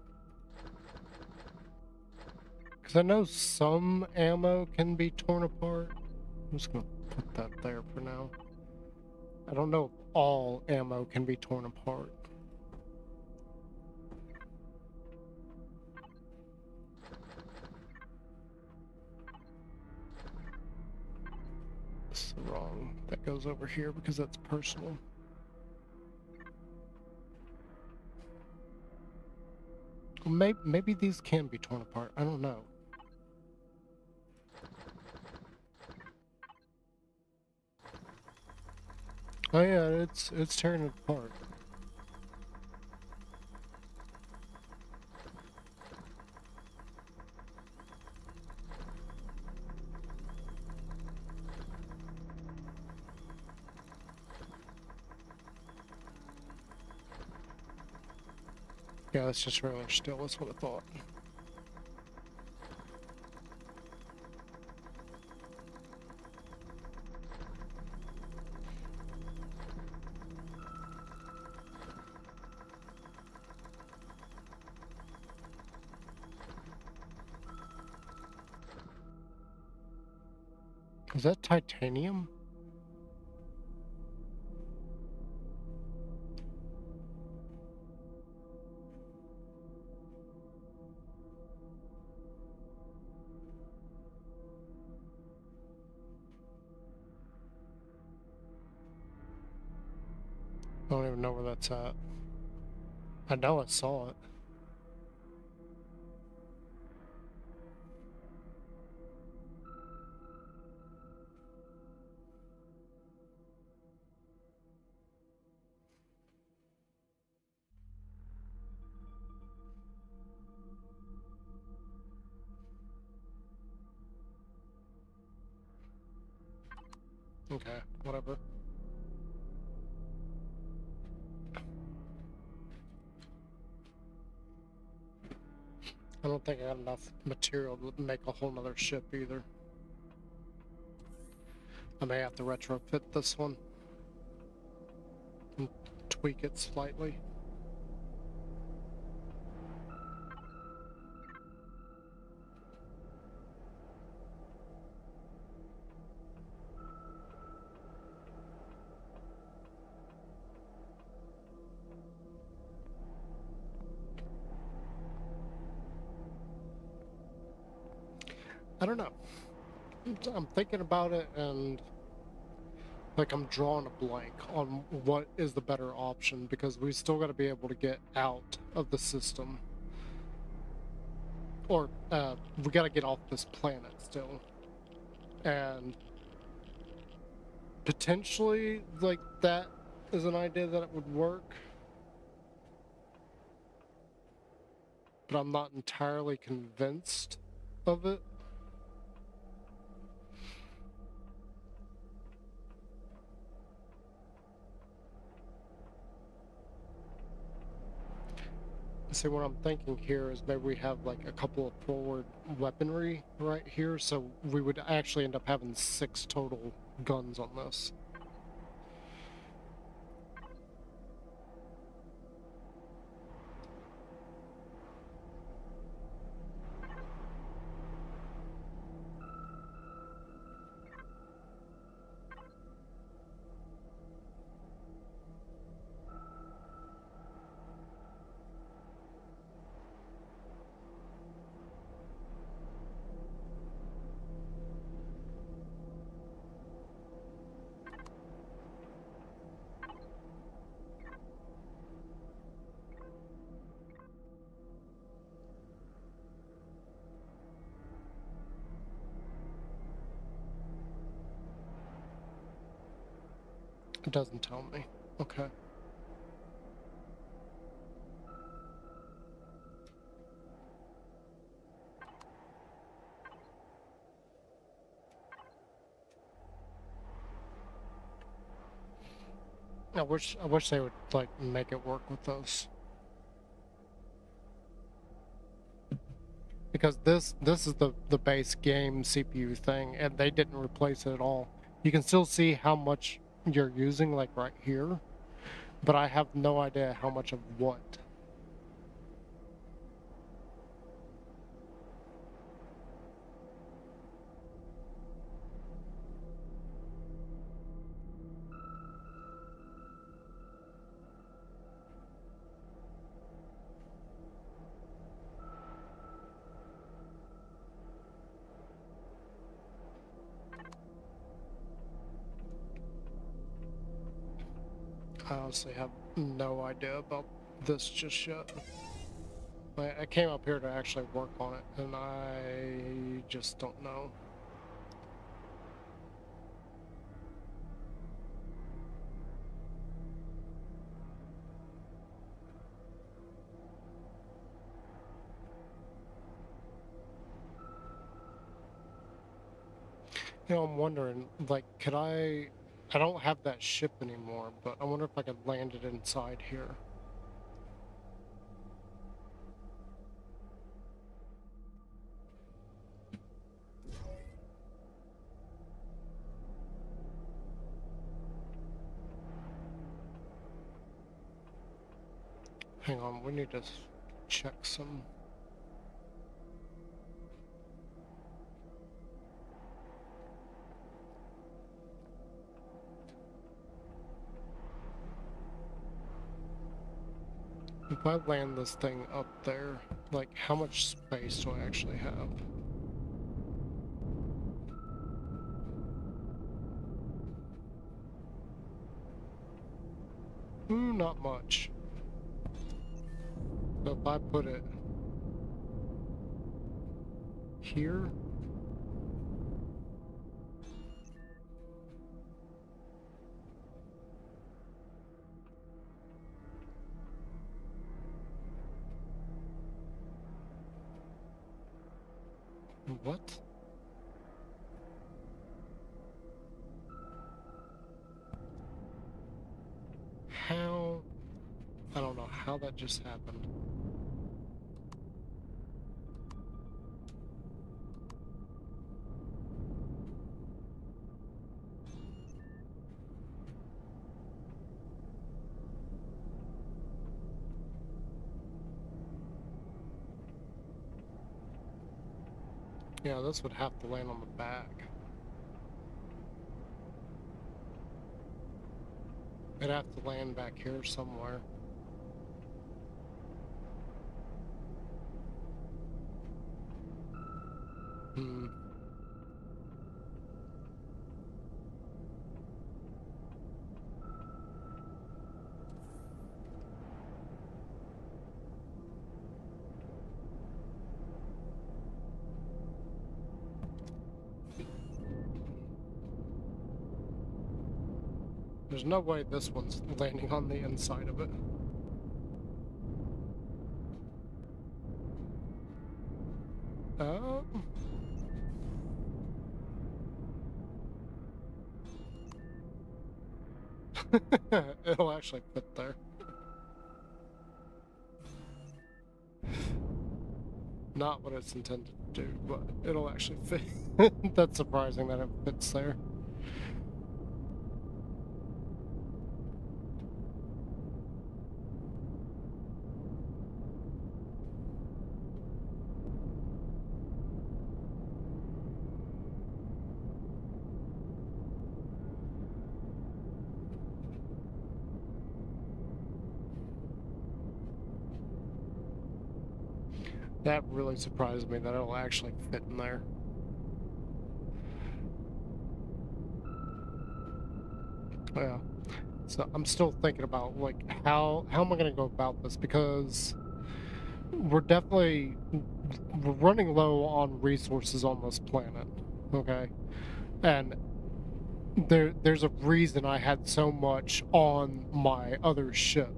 because I know some ammo can be torn apart. I'm just gonna put that there for now. I don't know if all ammo can be torn apart. This is wrong. That goes over here because that's personal. Maybe these can be torn apart. I don't know. Oh yeah, it's tearing it apart. Yeah, that's just regular steel. That's what I thought. Is that titanium? I don't even know where that's at. I know I saw it. Okay, whatever. I don't think I got enough material to make a whole nother ship either. I may have to retrofit this one and tweak it slightly. I don't know. I'm thinking about it and like I'm drawing a blank on what is the better option because we still got to be able to get out of the system. Or we got to get off this planet still. And potentially like that is an idea that it would work. But I'm not entirely convinced of it. See, what I'm thinking here is maybe we have like a couple of forward weaponry right here, so we would actually end up having 6 total guns on this. It doesn't tell me. Okay. I wish they would like make it work with those. Because this is the base game CPU thing and they didn't replace it at all. You can still see how much you're using like right here, but I have no idea how much of what. I honestly have no idea about this just yet. I came up here to actually work on it, and I just don't know. You know, I'm wondering, like, could I don't have that ship anymore, but I wonder if I could land it inside here. Hang on, we need to check some. If I land this thing up there, like, how much space do I actually have? Ooh, not much. So if I put it here, what? how... I don't know how that just happened. Yeah, this would have to land on the back. It'd have to land back here somewhere. Hmm. There's no way this one's landing on the inside of it. Oh. It'll actually fit there. Not what it's intended to do, but it'll actually fit. That's surprising that it fits there. That really surprised me that it'll actually fit in there. Yeah. So I'm still thinking about like how am I gonna go about this, because we're running low on resources on this planet. Okay. And there's a reason I had so much on my other ship.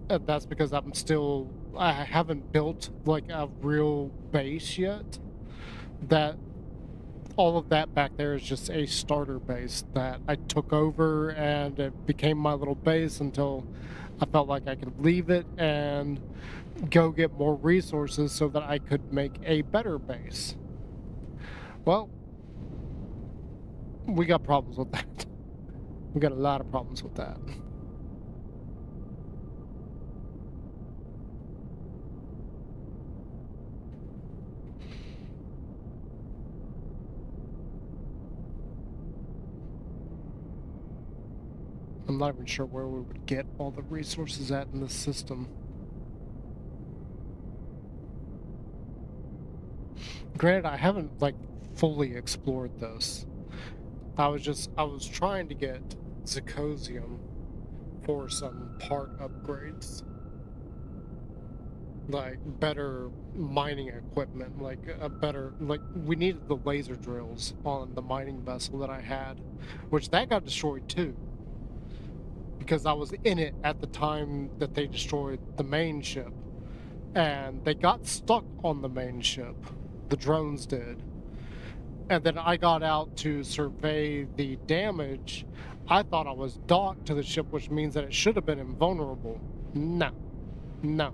And that's because I haven't built like a real base yet. That all of that back there is just a starter base that I took over, and it became my little base until I felt like I could leave it and go get more resources so that I could make a better base. Well, we got problems with that. We got a lot of problems with that. I'm not even sure where we would get all the resources at in this system. Granted, I haven't like fully explored this. I was trying to get Zirconium for some part upgrades. Like better mining equipment, like a better, like we needed the laser drills on the mining vessel that I had, which that got destroyed too. Because I was in it at the time that they destroyed the main ship. And they got stuck on the main ship. The drones did. And then I got out to survey the damage. I thought I was docked to the ship, which means that it should have been invulnerable. No. No.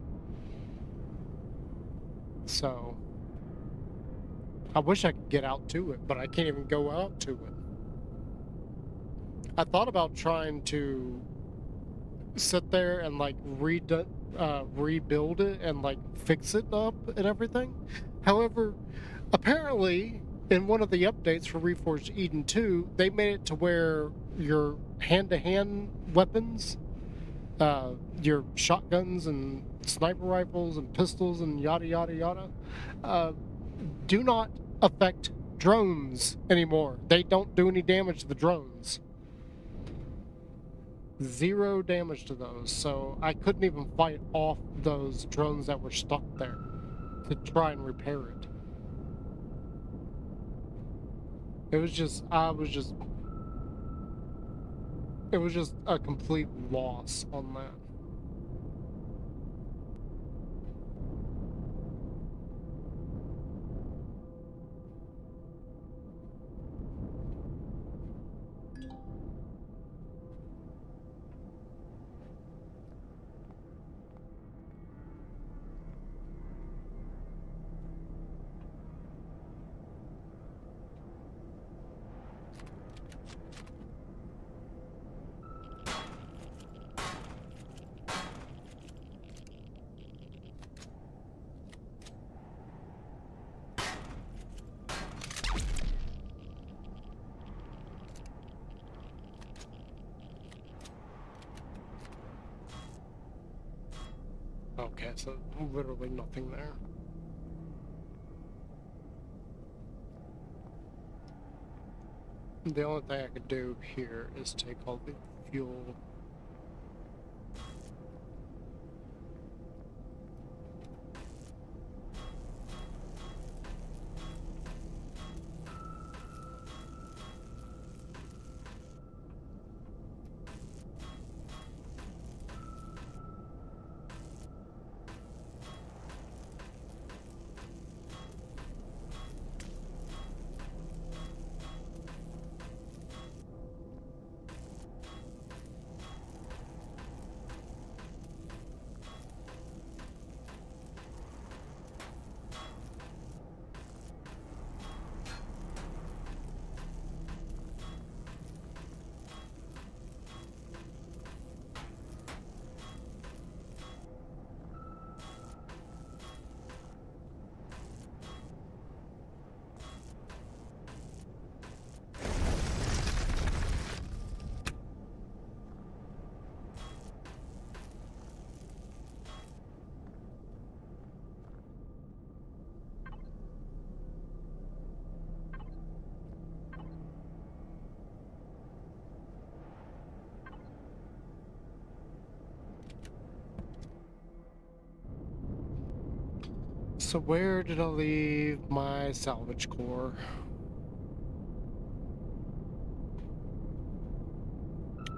So I wish I could get out to it, but I can't even go out to it. I thought about trying to sit there and like rebuild it and like fix it up and everything. However, apparently in one of the updates for Reforged Eden 2, they made it to where your hand-to-hand weapons, your shotguns and sniper rifles and pistols and yada yada yada, do not affect drones anymore. They don't do any damage to the drones. 0 damage to those, so I couldn't even fight off those drones that were stuck there to try and repair it. It was just a complete loss on that. Okay, so literally nothing there. The only thing I could do here is take all the fuel. So where did I leave my salvage core?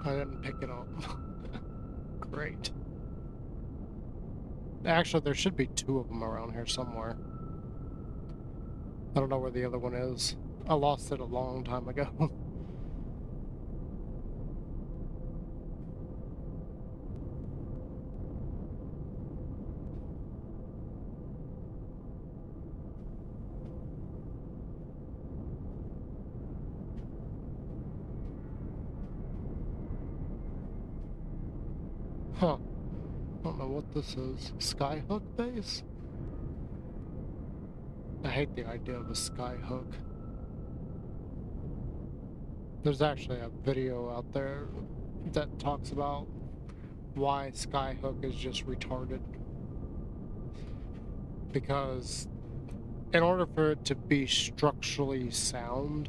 I didn't pick it up. Great. Actually, there should be two of them around here somewhere. I don't know where the other one is. I lost it a long time ago. Huh. I don't know what this is. Skyhook base? I hate the idea of a skyhook. There's actually a video out there that talks about why skyhook is just retarded. Because in order for it to be structurally sound,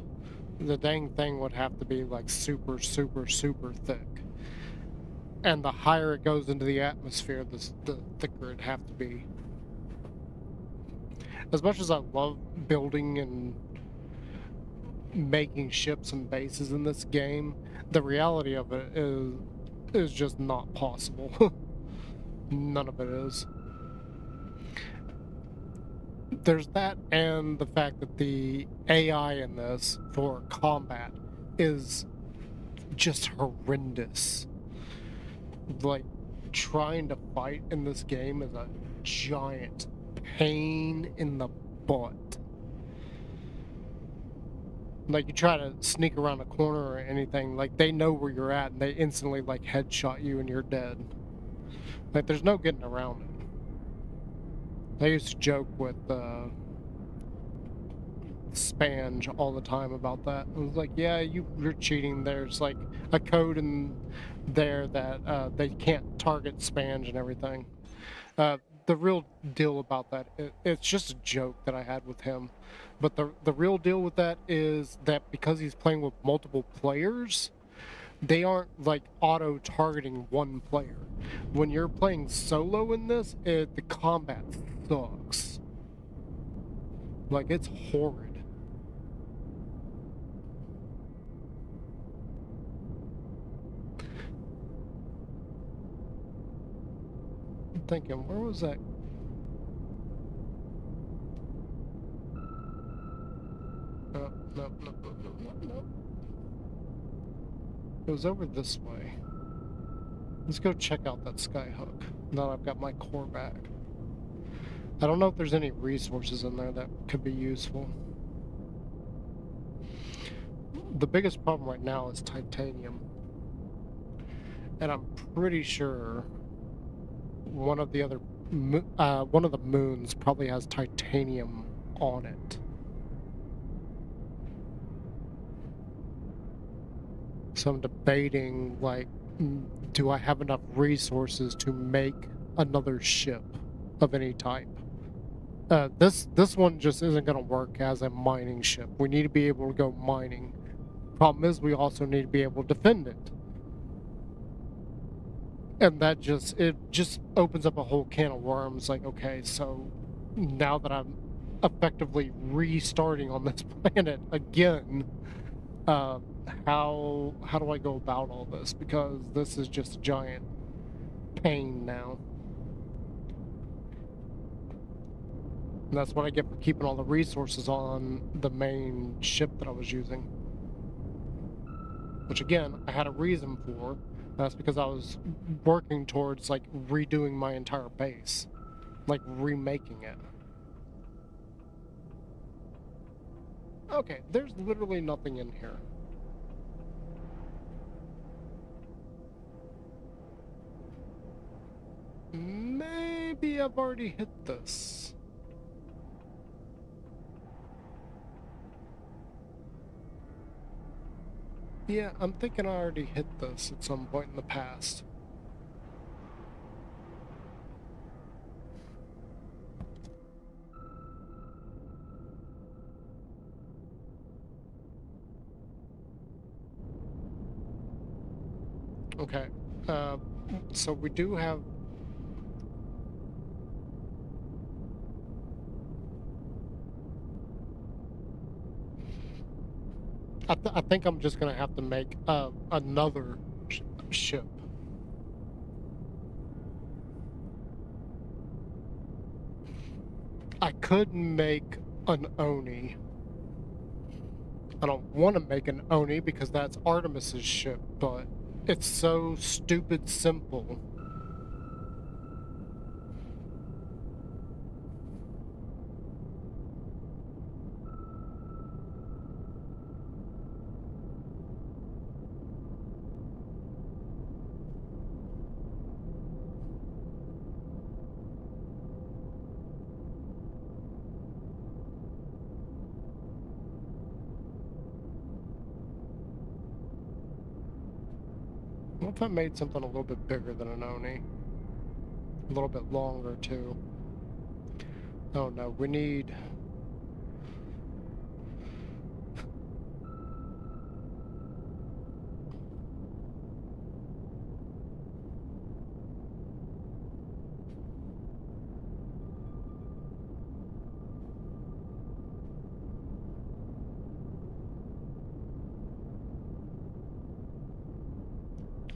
the dang thing would have to be like super, super, super thick. And the higher it goes into the atmosphere, the thicker it'd have to be. As much as I love building and making ships and bases in this game, the reality of it is just not possible. None of it is. There's that, and the fact that the AI in this for combat is just horrendous. Like, trying to fight in this game is a giant pain in the butt. Like, you try to sneak around a corner or anything, like, they know where you're at, and they instantly, like, headshot you and you're dead. Like, there's no getting around it. I used to joke with Spange all the time about that. It was like, yeah, you're cheating. There's like a code in there that they can't target Spange and everything. The real deal about that, it's just a joke that I had with him. But the real deal with that is that because he's playing with multiple players, they aren't like auto targeting one player. When you're playing solo in this, the combat sucks. Like, it's horrid. I'm thinking, where was that? No. It was over this way. Let's go check out that skyhook. Now that I've got my core back. I don't know if there's any resources in there that could be useful. The biggest problem right now is titanium. And I'm pretty sure one of the moons probably has titanium on it. So I'm debating, like, do I have enough resources to make another ship of any type. This one just isn't going to work as a mining ship. We need to be able to go mining. Problem is, we also need to be able to defend it. And that just opens up a whole can of worms. Like, okay, so now that I'm effectively restarting on this planet again, how do I go about all this? Because this is just a giant pain now. And that's what I get for keeping all the resources on the main ship that I was using. Which again, I had a reason for. That's because I was working towards, like, redoing my entire base. Like, remaking it. Okay, there's literally nothing in here. Maybe I've already hit this. Yeah, I'm thinking I already hit this at some point in the past. Okay, so we do have... I think I'm just gonna have to make another ship. I could make an Oni. I don't want to make an Oni because that's Artemis's ship, but it's so stupid simple. What if I made something a little bit bigger than an Oni? A little bit longer, too. Oh no, we need...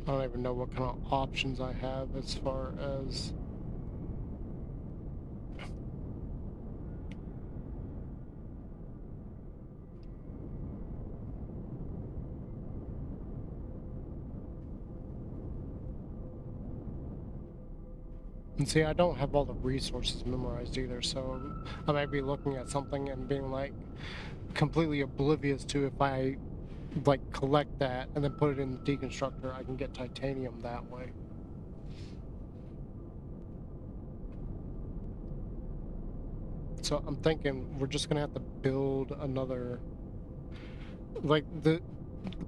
I don't even know what kind of options I have as far as... And see, I don't have all the resources memorized either, so I might be looking at something and being, like, completely oblivious to if I, like, collect that and then put it in the deconstructor, I can get titanium that way. So I'm thinking we're just gonna have to build another... Like, the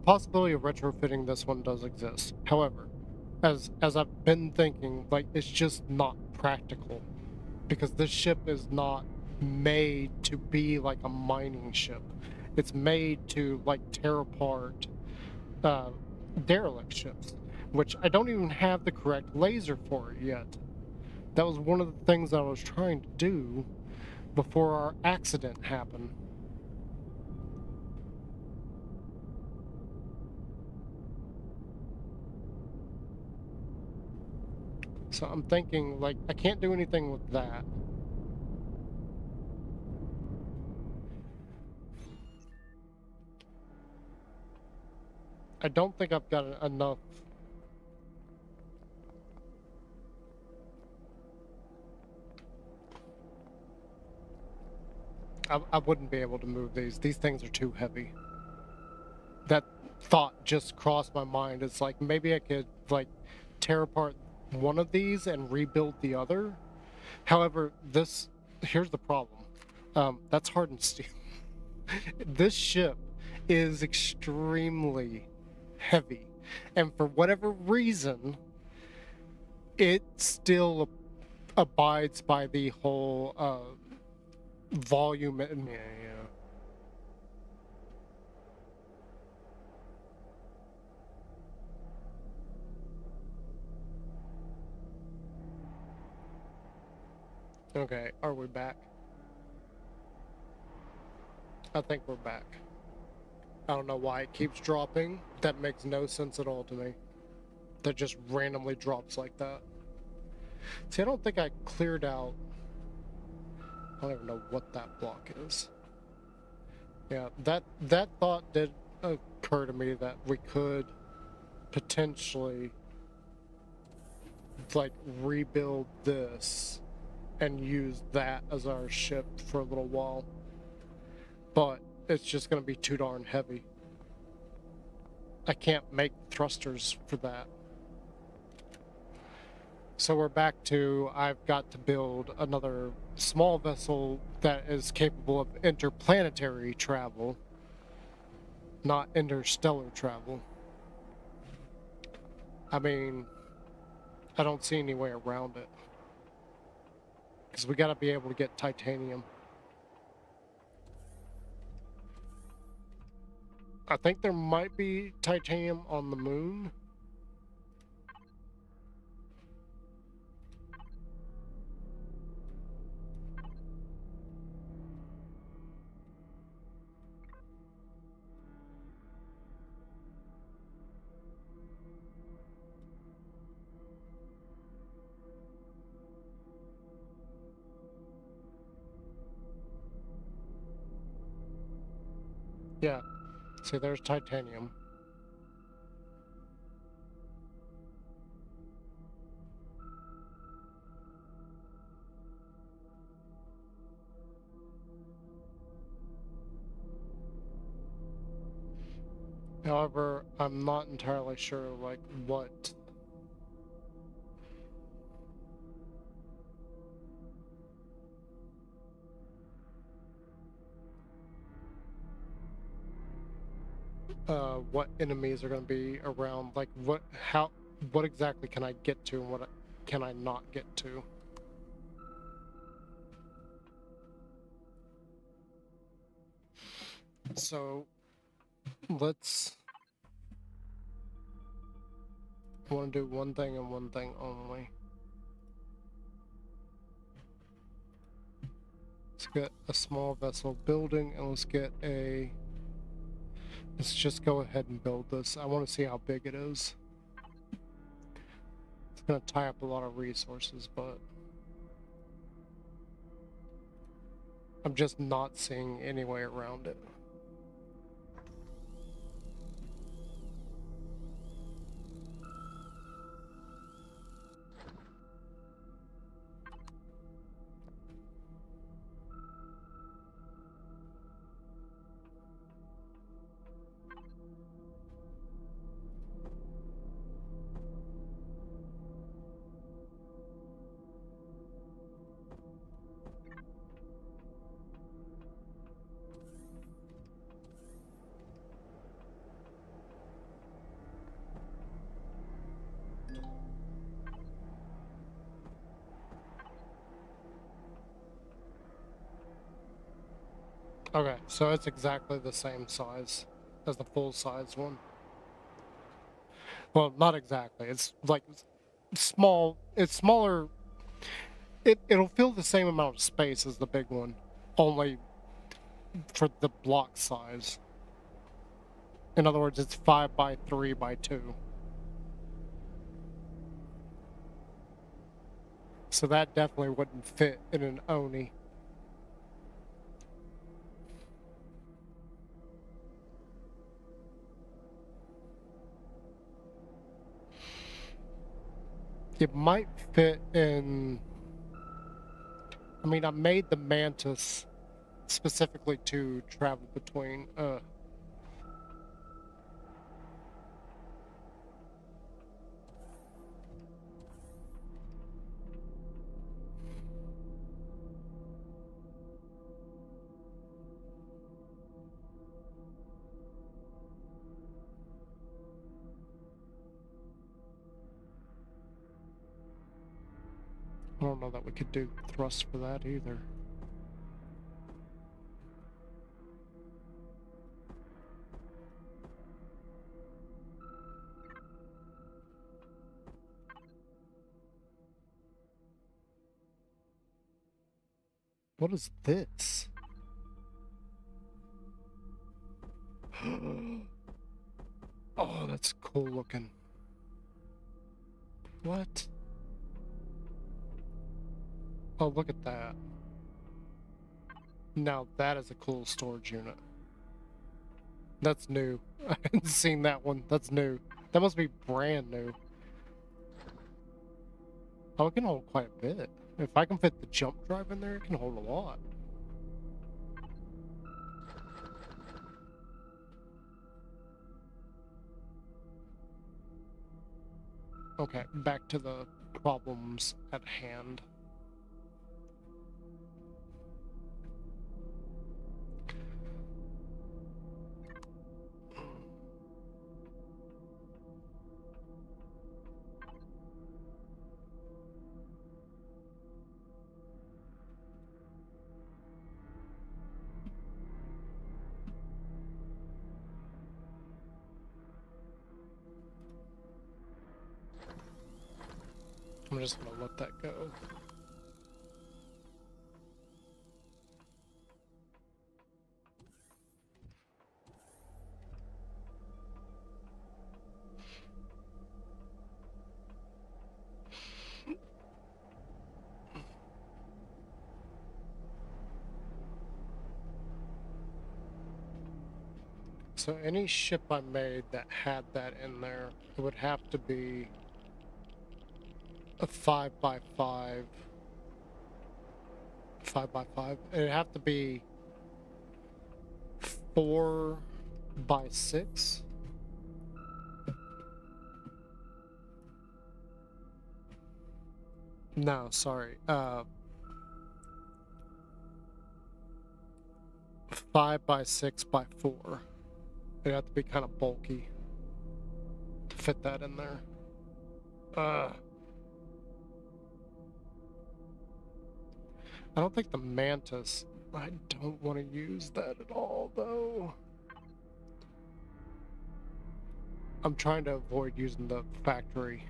possibility of retrofitting this one does exist. However, as I've been thinking, like, it's just not practical. Because this ship is not made to be like a mining ship. It's made to, like, tear apart derelict ships, which I don't even have the correct laser for it yet. That was one of the things I was trying to do before our accident happened. So I'm thinking, like, I can't do anything with that. I don't think I've got enough. I wouldn't be able to move these. These things are too heavy. That thought just crossed my mind. It's like, maybe I could, like, tear apart one of these and rebuild the other. However, here's the problem. That's hardened steel. This ship is extremely heavy, and for whatever reason, it still abides by the whole volume and yeah. Okay, are we back? I think we're back. I don't know why it keeps dropping. That makes no sense at all to me. That just randomly drops like that. See, I don't think I cleared out. I don't even know what that block is. Yeah, that thought did occur to me that we could potentially like rebuild this and use that as our ship for a little while. But it's just going to be too darn heavy. I can't make thrusters for that. So we're back to, I've got to build another small vessel that is capable of interplanetary travel, not interstellar travel. I mean, I don't see any way around it. Because we gotta be able to get titanium. I think there might be titanium on the moon. Yeah, see, there's titanium. However, I'm not entirely sure, like, what... what enemies are going to be around, like, what exactly can I get to and what can I not get to? So, let's... I want to do one thing and one thing only. Let's get a small vessel building, and let's get a... Let's just go ahead and build this. I want to see how big it is. It's going to tie up a lot of resources, but... I'm just not seeing any way around it. Okay, so it's exactly the same size as the full-size one. Well, not exactly. It's like small. It's smaller. It'll fill the same amount of space as the big one, only for the block size. In other words, it's 5 by 3 by 2. So that definitely wouldn't fit in an Oni. It might fit in... I mean, I made the Mantis specifically to travel between... don't know that we could do thrust for that either. What is this? Oh, that's cool looking. What? Oh, look at that. Now that is a cool storage unit. That's new. I hadn't seen that one. That's new. That must be brand new. Oh, it can hold quite a bit. If I can fit the jump drive in there, it can hold a lot. Okay, back to the problems at hand. I'm just gonna let that go. So any ship I made that had that in there, it would have to be a 5x5. 5x5. It'd have to be 4x6. No, sorry. 5x6x4. It'd have to be kind of bulky to fit that in there. I don't think the Mantis. I don't want to use that at all, though. I'm trying to avoid using the factory.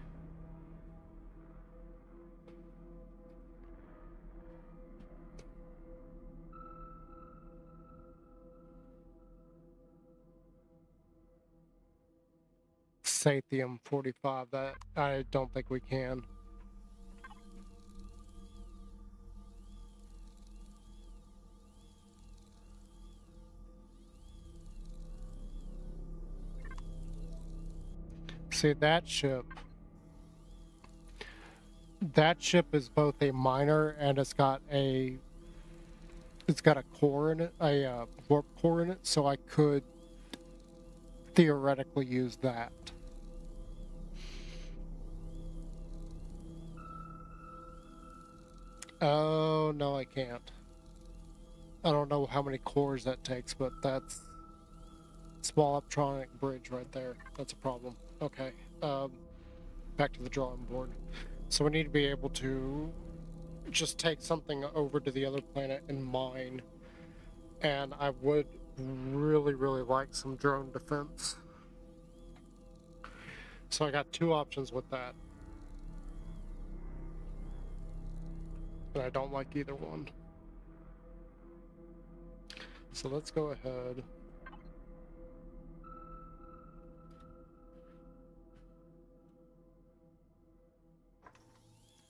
Sathium 45, that I don't think we can. See, that ship is both a miner and it's got a core in it, a warp core in it, so I could theoretically use that. Oh, no, I can't. I don't know how many cores that takes, but that's small optronic bridge right there. That's a problem. Okay, back to the drawing board. So we need to be able to just take something over to the other planet and mine. And I would really, really like some drone defense. So I got two options with that. And I don't like either one. So let's go ahead.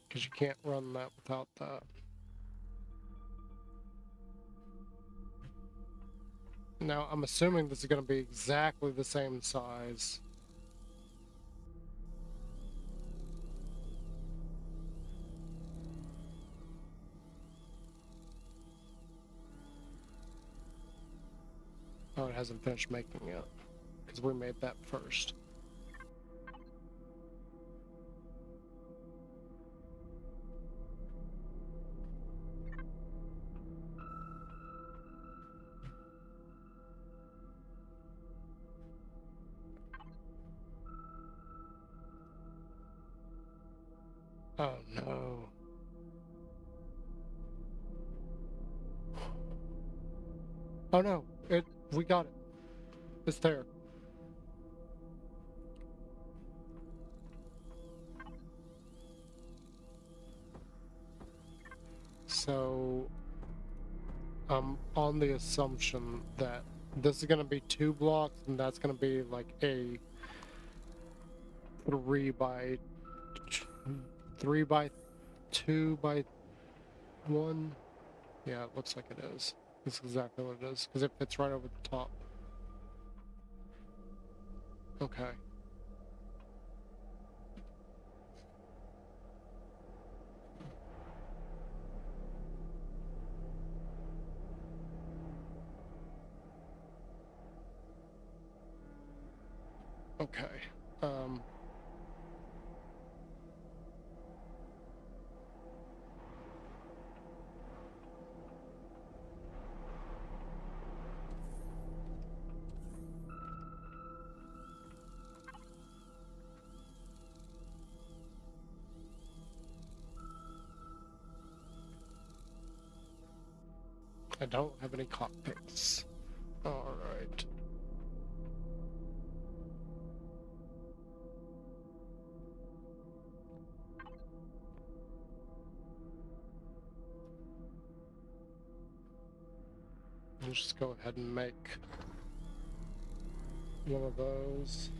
Because you can't run that without that. Now, I'm assuming this is going to be exactly the same size. Oh, it hasn't finished making yet. Because we made that first. Oh no. Oh no, we got it. It's there. So, on the assumption that this is gonna be 2 blocks and that's gonna be like a 3 by 3 by 2 by 1. Yeah, it looks like it is. That's exactly what it is, because it fits right over the top. Okay. Okay. Um, I don't have any cockpits. Alright. I'll just go ahead and make one of those.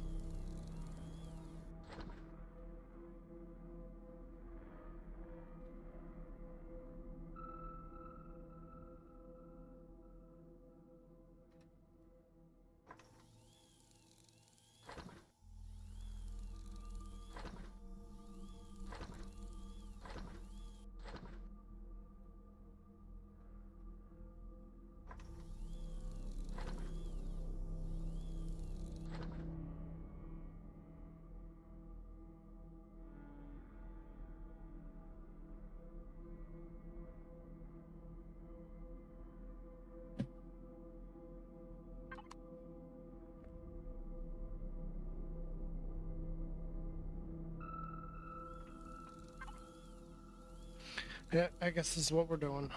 Yeah, I guess this is what we're doing.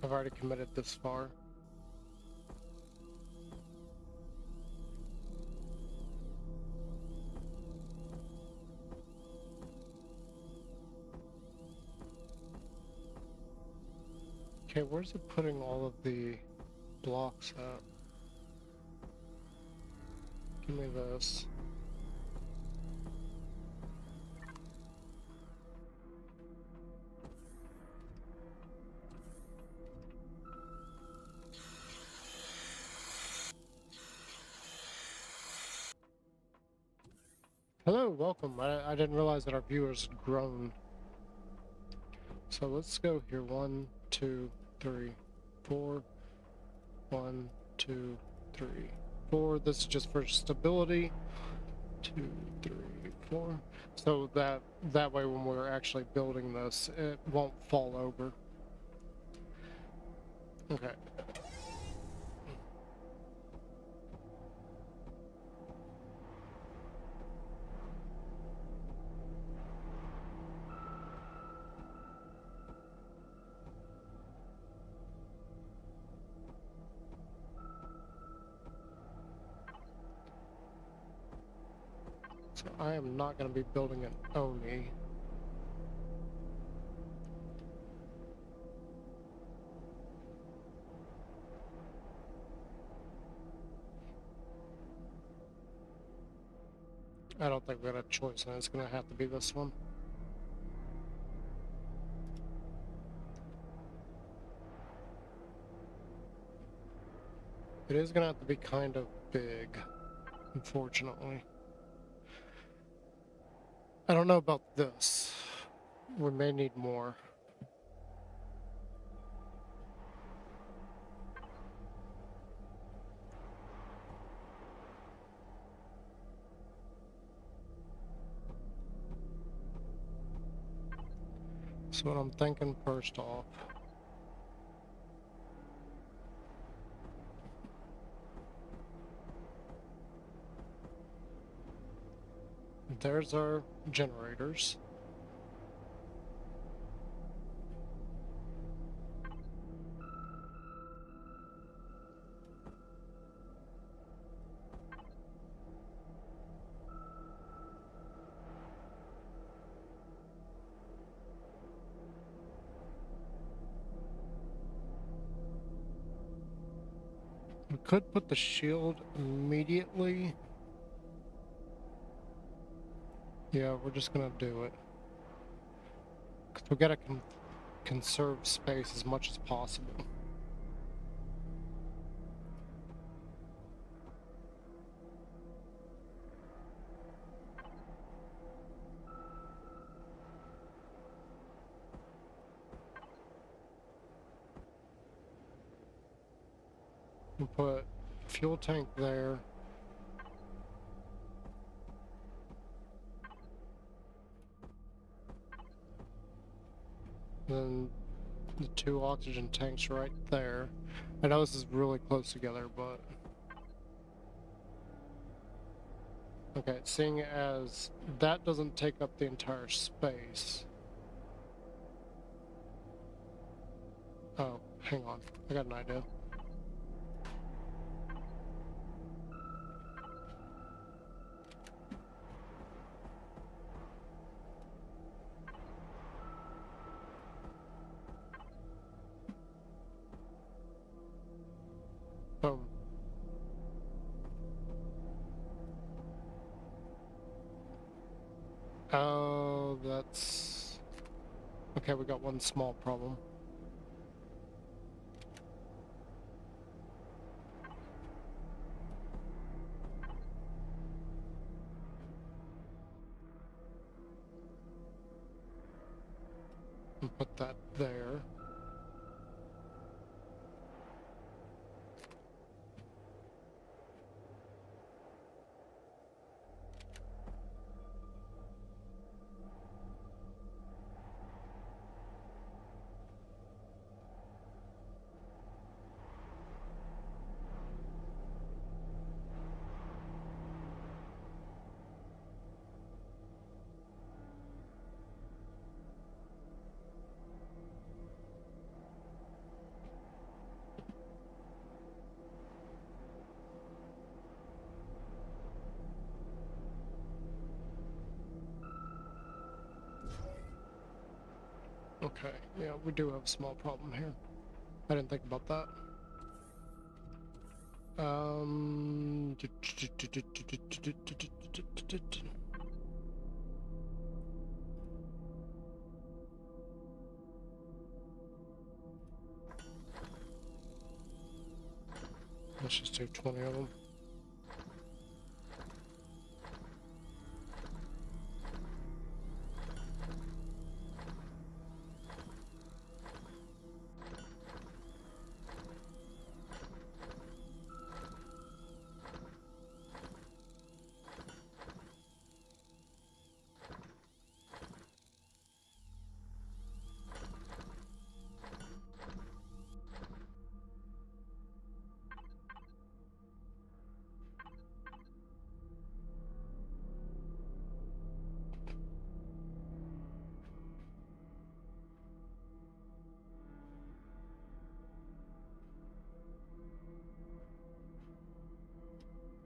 I've already committed this far. Okay, where's it putting all of the blocks at? Give me this. Hello, welcome. I didn't realize that our viewers had grown. So let's go here. 1, 2, 3, 4. 1, 2, 3, 4. This is just for stability. 2, 3, 4. So that way when we're actually building this, it won't fall over. Okay. So I am not going to be building an Oni. I don't think we got a choice, and it's going to have to be this one. It is going to have to be kind of big, unfortunately. I don't know about this. We may need more. So what I'm thinking first off, there's our generators. could put the shield immediately. Yeah, we're just gonna do it. 'Cause we gotta conserve space as much as possible. We'll put fuel tank there. Then the 2 oxygen tanks right there. I know this is really close together, but... Okay, seeing as that doesn't take up the entire space. Oh, hang on. I got an idea. Boom. Oh, that's... Okay, we got one small problem. And put that there. Okay, yeah, we do have a small problem here. I didn't think about that. Let's just do 20 of them.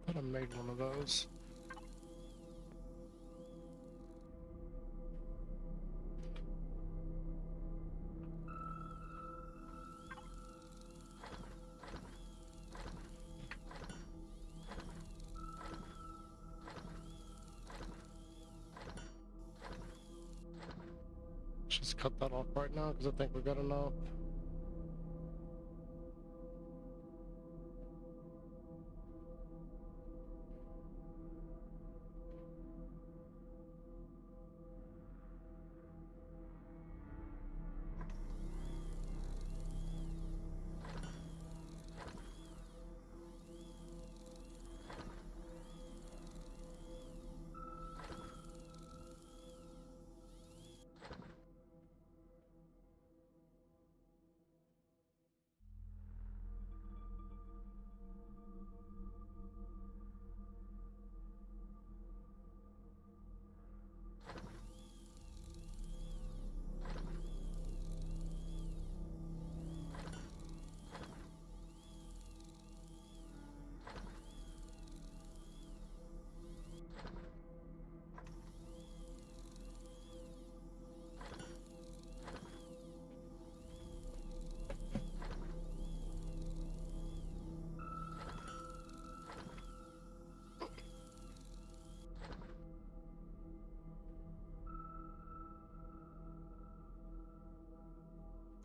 I thought I made one of those. Just cut that off right now because I think we got enough.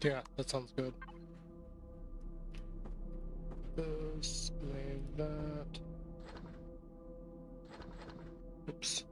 Yeah, that sounds good. This, leave that. Oops.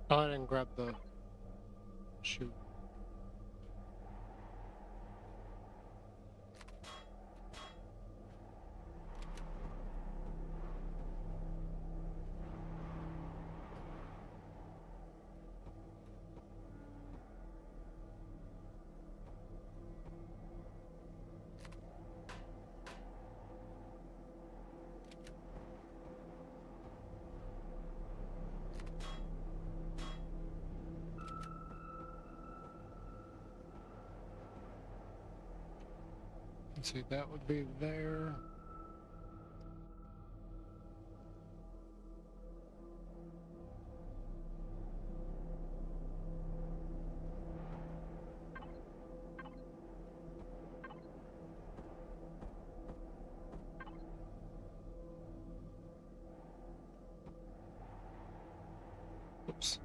Oh, I didn't grab the shoot. Let's see, that would be there. Oops.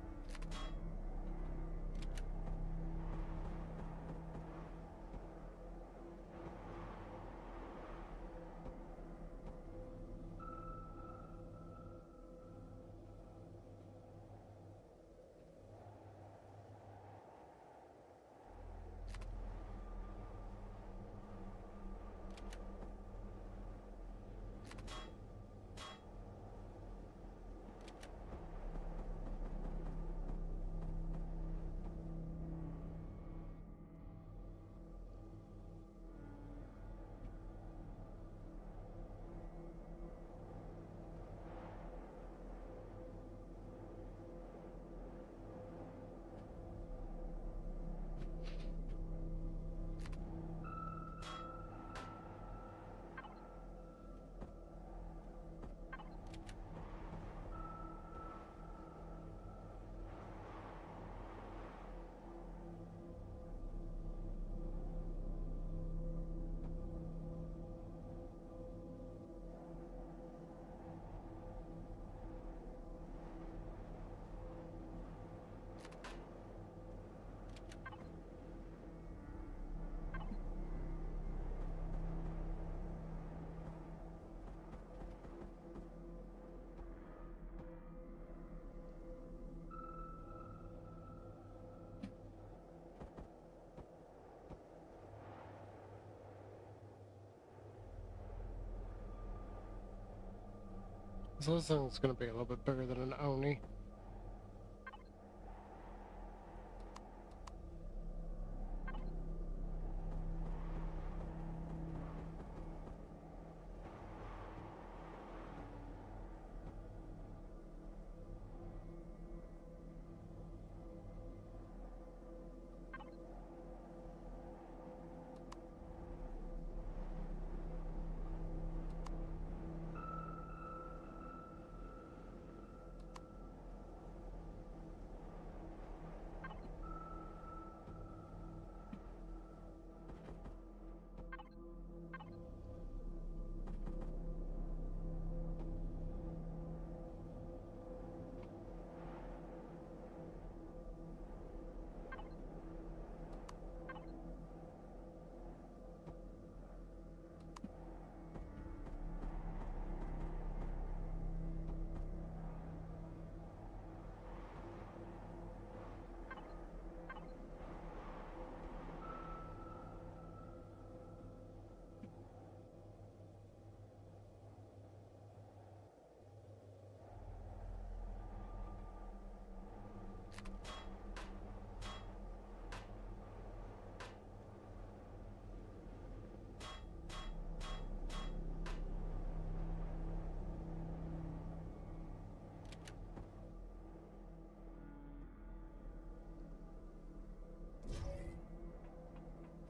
So this thing's gonna be a little bit bigger than an Oni.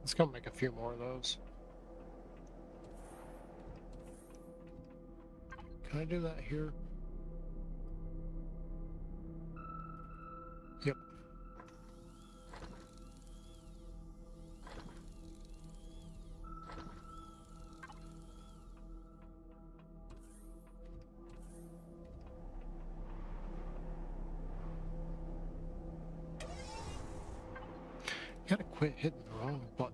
Let's go make a few more of those. Can I do that here? Yep. Gotta quit hitting the wrong button.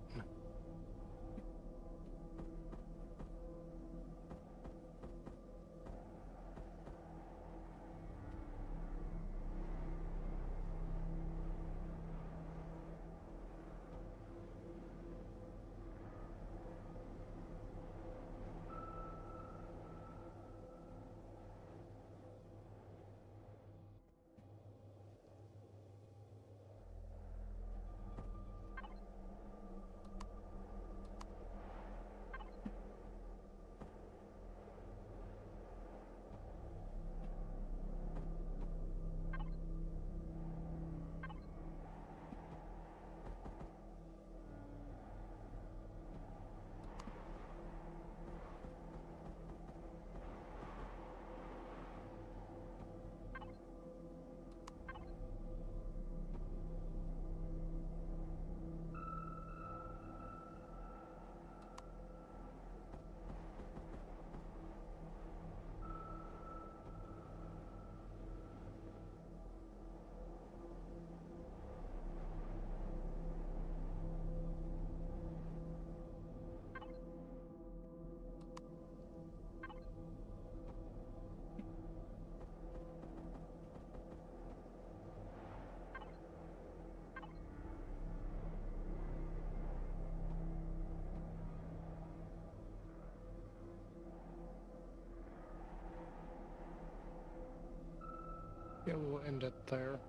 Yeah, we'll end it there.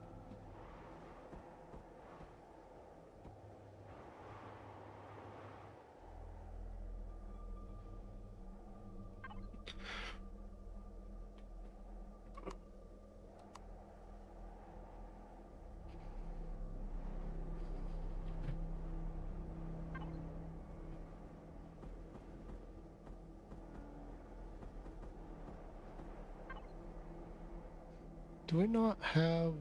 Do we not have...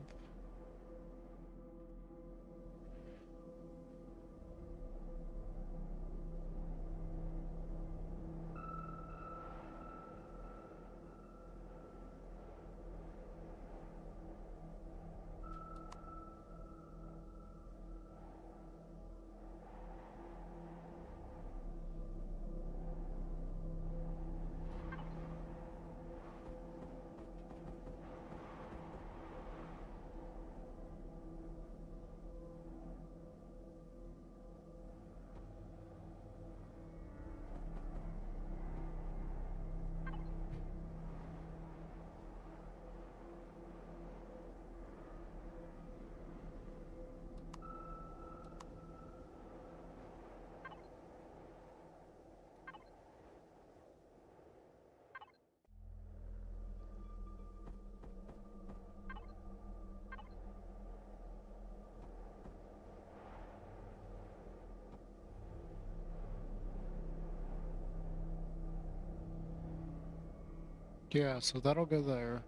Yeah, so that'll go there.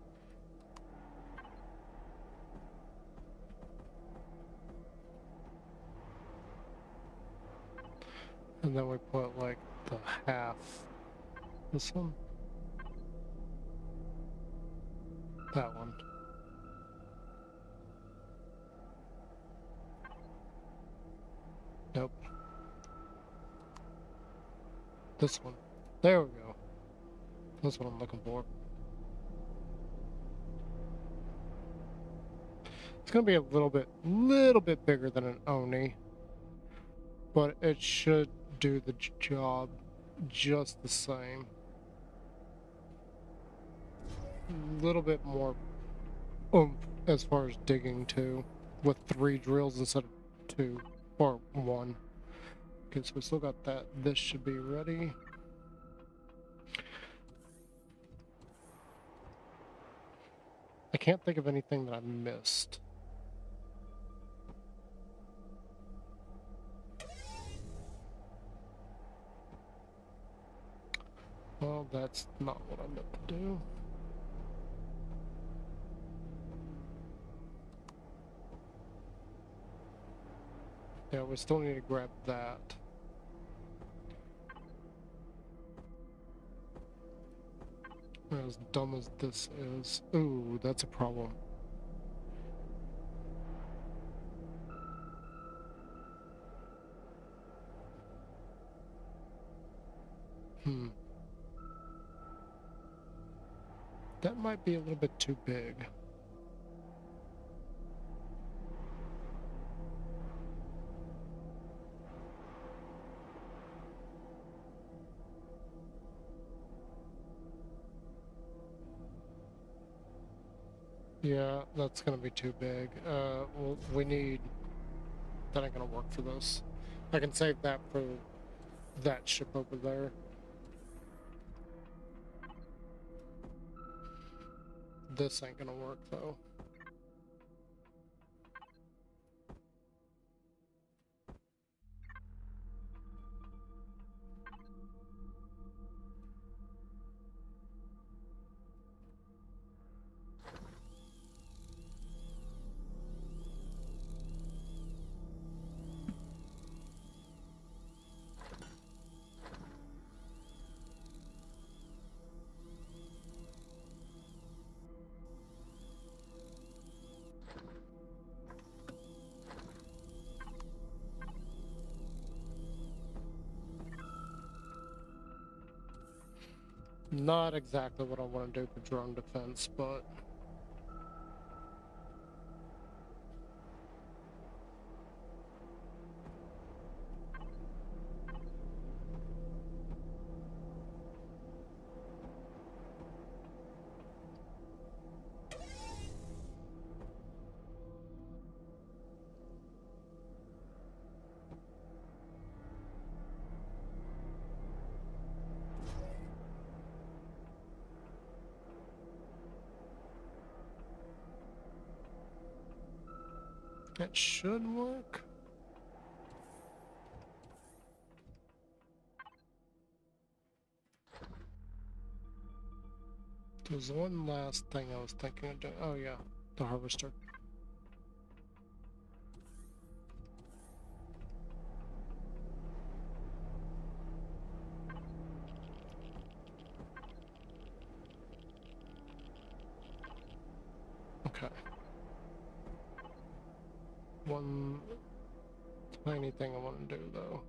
And then we put like the half. This one? That one. Nope. This one. There we go. That's what I'm looking for. It's gonna be a little bit bigger than an Oni, but it should do the job just the same. A little bit more oomph as far as digging too, with 3 drills instead of 2 or 1. Okay, so we still got that. This should be ready. I can't think of anything that I missed. Well, that's not what I meant to do. Yeah, we still need to grab that. As dumb as this is. Ooh, that's a problem. That might be a little bit too big. Yeah, that's gonna be too big. Well, we need... That ain't gonna work for this. I can save that for that ship over there. This ain't gonna work, though. Not exactly what I want to do for drone defense, but... It should work. There's one last thing I was thinking of doing. Oh yeah, the harvester. Okay. One tiny thing I want to do though.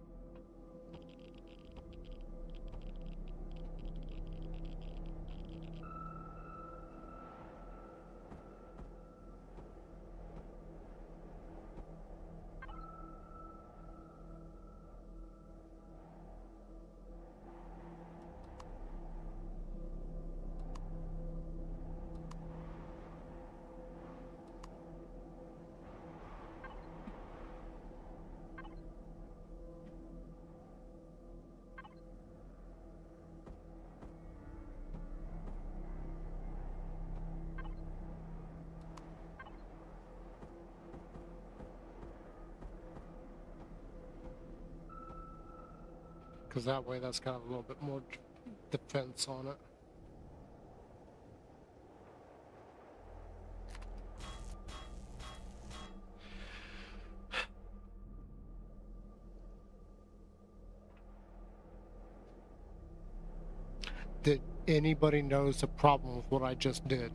Because that way that's kind of a little bit more defense on it. Did anybody knows the problem with what I just did?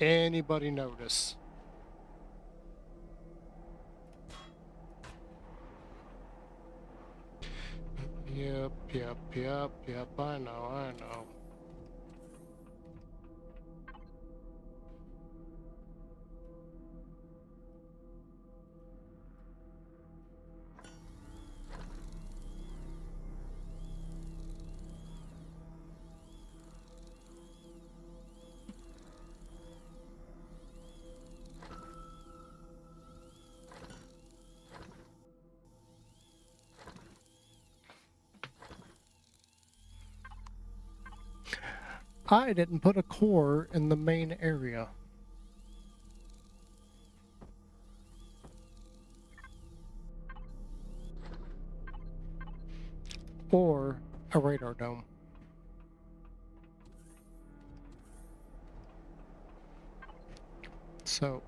Anybody notice? Yep, I know. I didn't put a core in the main area. or a radar dome. So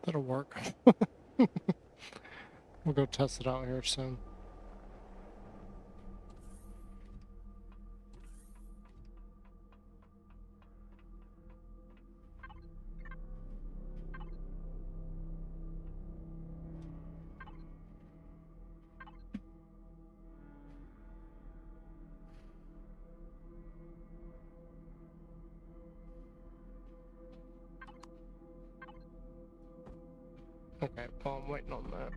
that'll work. We'll go test it out here soon. Okay, well, I'm waiting on that.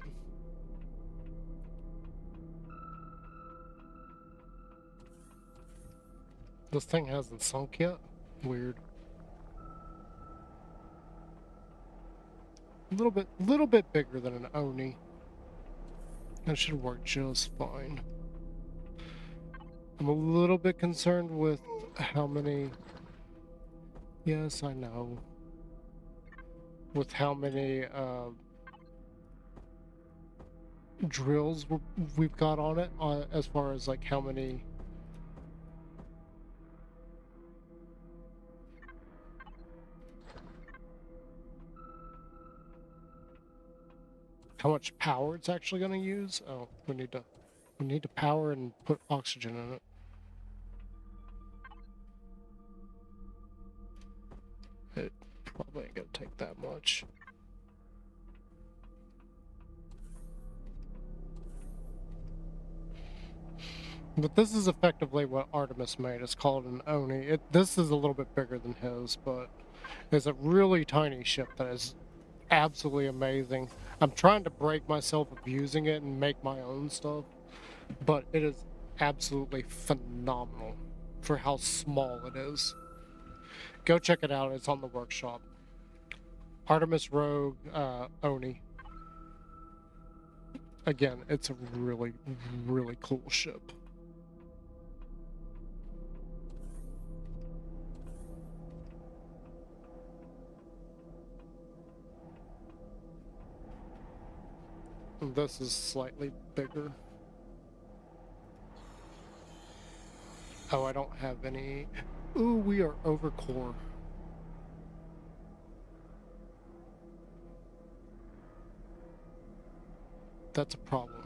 This thing hasn't sunk yet? Weird. Little bit bigger than an Oni. That should work just fine. I'm a little bit concerned with how many... Yes, I know. With how many, drills we've got on it, as far as, like, how many... How much power it's actually going to use? Oh, we need to power and put oxygen in it. It probably ain't gonna take that much. But this is effectively what Artemis made. It's called an Oni. This is a little bit bigger than his, but it's a really tiny ship that is absolutely amazing. I'm trying to break myself of using it and make my own stuff, but it is absolutely phenomenal for how small it is. Go check it out. It's on the workshop. Artemis Rogue Oni. Again, it's a really, really cool ship. This is slightly bigger. Oh, I don't have any... Ooh, we are over core. That's a problem.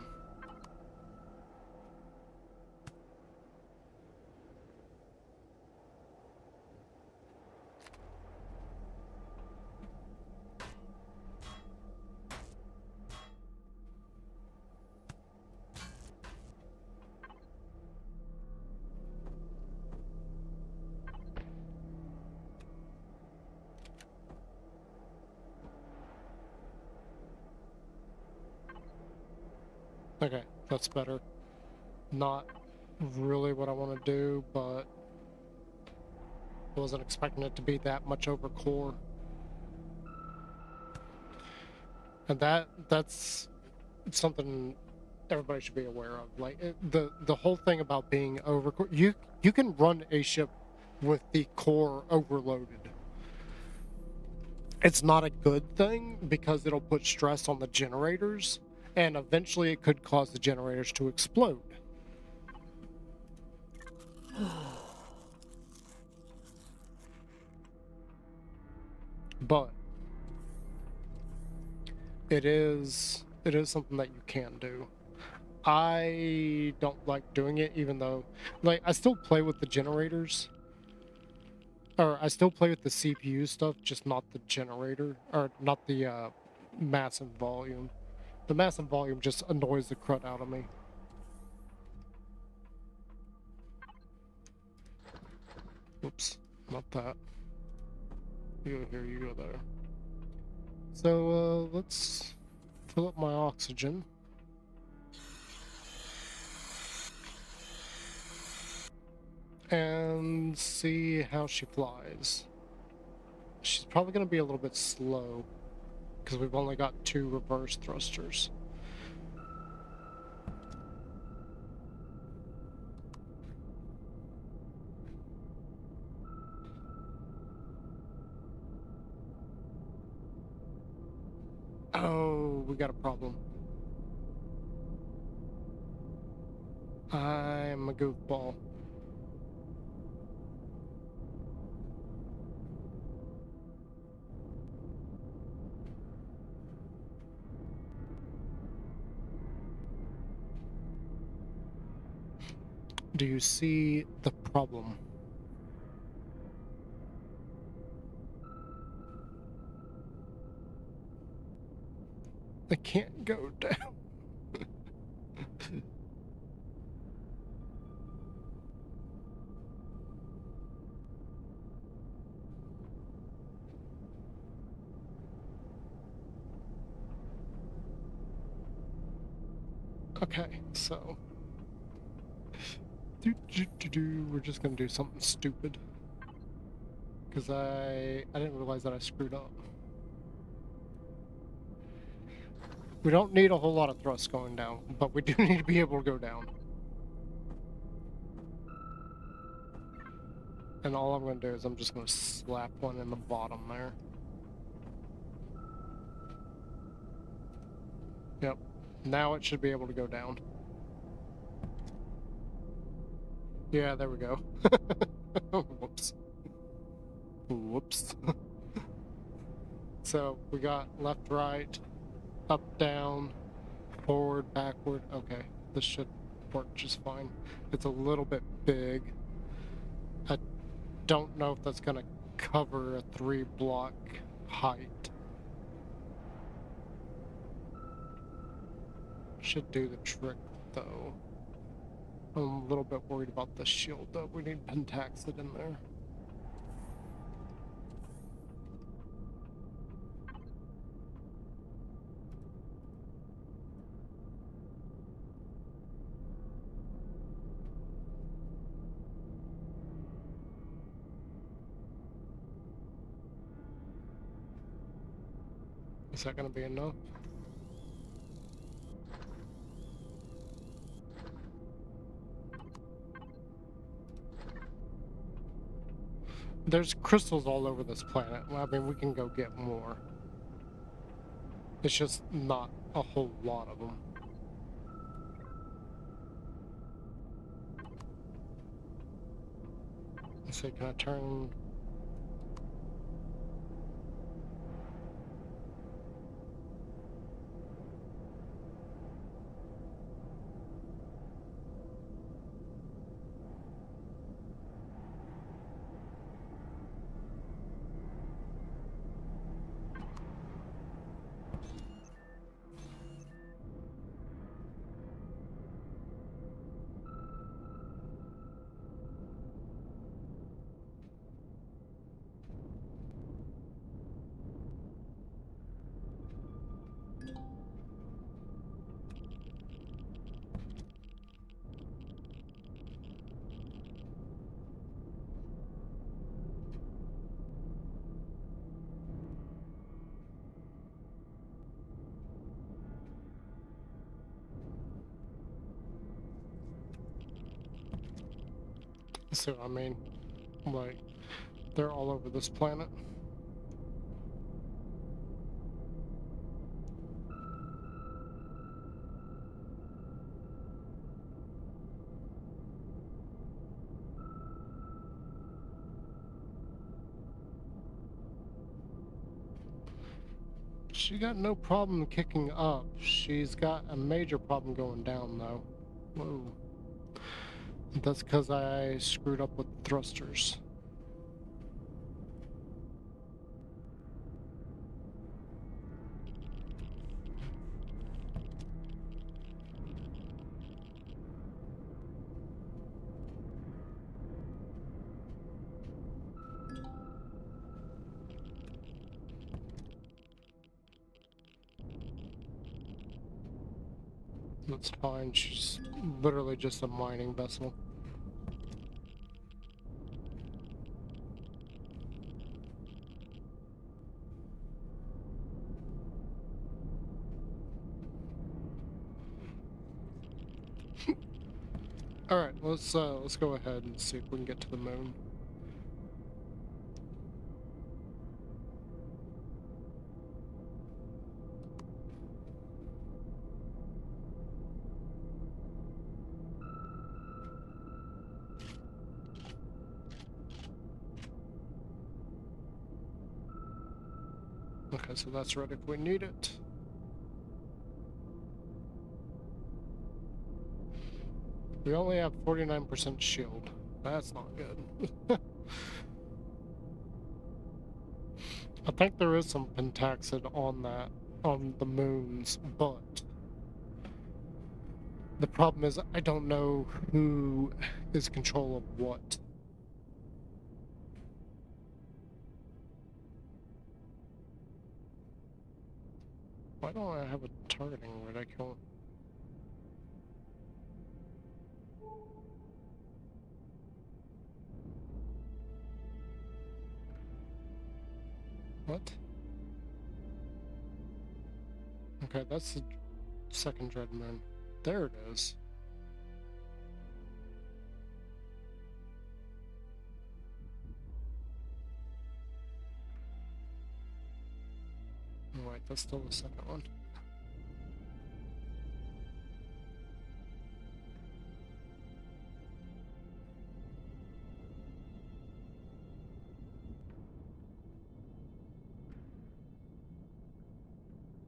Okay, that's better. Not really what I want to do, but I wasn't expecting it to be that much over core. And that's something everybody should be aware of. Like the whole thing about being over core, you can run a ship with the core overloaded. It's not a good thing because it'll put stress on the generators, and eventually it could cause the generators to explode. But it is something that you can do. I don't like doing it, even though, like, I still play with the generators. Or I still play with the CPU stuff, just not the generator, or not the massive volume. The massive volume just annoys the crud out of me. Whoops, not that. You go here, you go there. So, let's fill up my oxygen. And see how she flies. She's probably going to be a little bit slow, because we've only got 2 reverse thrusters. Oh, we got a problem. I'm a goofball. Do you see the problem? I can't go down. Okay, so we're just gonna do something stupid, because I didn't realize that I screwed up. We don't need a whole lot of thrust going down, but we do need to be able to go down. And all I'm going to do is I'm just going to slap one in the bottom there. Yep. Now it should be able to go down. Yeah, there we go. Whoops. Whoops. So we got left, right, up, down, forward, backward. Okay, this should work just fine. It's a little bit big. I don't know if that's going to cover a 3-block height. Should do the trick, though. I'm a little bit worried about the shield, though. We need Pentaxid in there. Is that going to be enough? There's crystals all over this planet. I mean, we can go get more. It's just not a whole lot of them. Let's see, can I turn... So, I mean, like, they're all over this planet. She got no problem kicking up. She's got a major problem going down, though. Whoa. That's because I screwed up with thrusters. it's fine. She's literally just a mining vessel. Alright, let's go ahead and see if we can get to the moon. Okay, so that's ready if we need it. We only have 49% shield. That's not good. I think there is some pentaxid on the moons, but the problem is I don't know who is control of what. Why don't I have a targeting where I can? What? Okay, that's the second dread moon. There it is. Oh, wait, that's still the second one.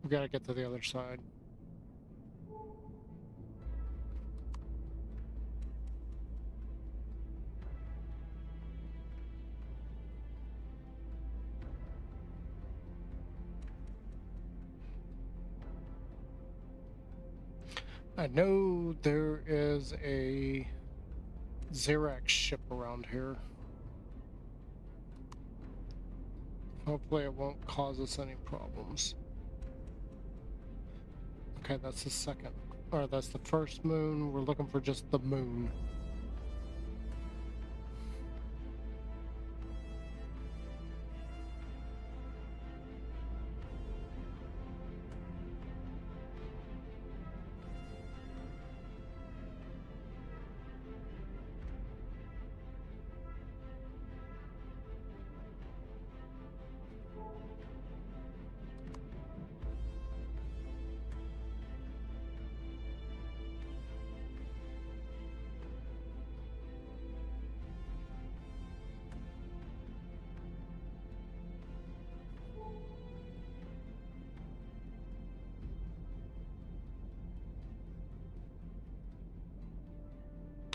We gotta get to the other side. I know there is a Xerax ship around here. Hopefully it won't cause us any problems. Okay, that's the second. Or that's the first moon. We're looking for just the moon.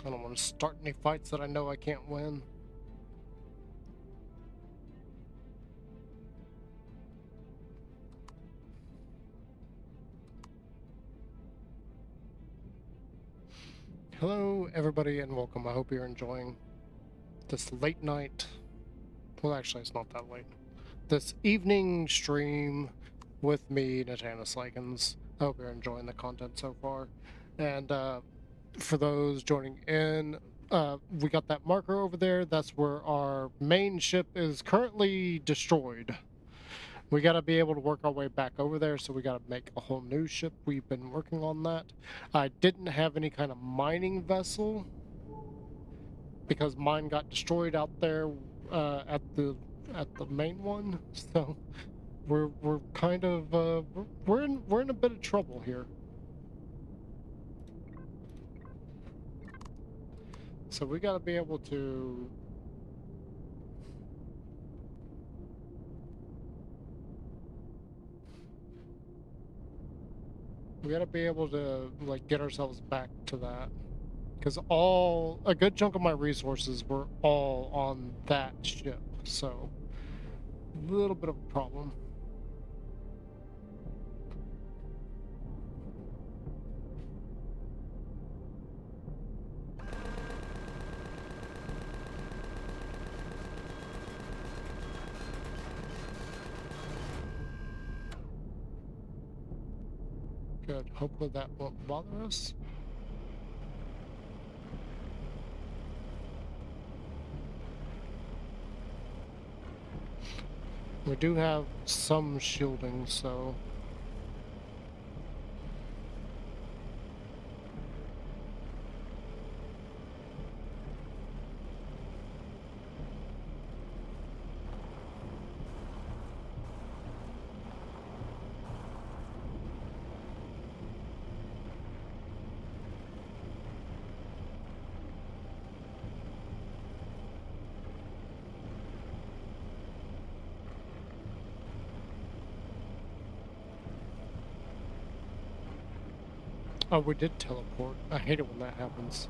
I don't want to start any fights that I know I can't win. Hello, everybody, and welcome. I hope you're enjoying this late night. Well, actually, it's not that late. This evening stream with me, Natanus Likens. I hope you're enjoying the content so far. And for those joining in, we got that marker over there. That's where our main ship is currently destroyed. We got to be able to work our way back over there, so we got to make a whole new ship. We've been working on that. I didn't have any kind of mining vessel because mine got destroyed out there at the main one. So we're kind of we're in a bit of trouble here. So we got to be able to. We got to be able to like get ourselves back to that, because a good chunk of my resources were all on that ship. So a little bit of a problem. Good. Hopefully that won't bother us. We do have some shielding, so... Oh, we did teleport. I hate it when that happens.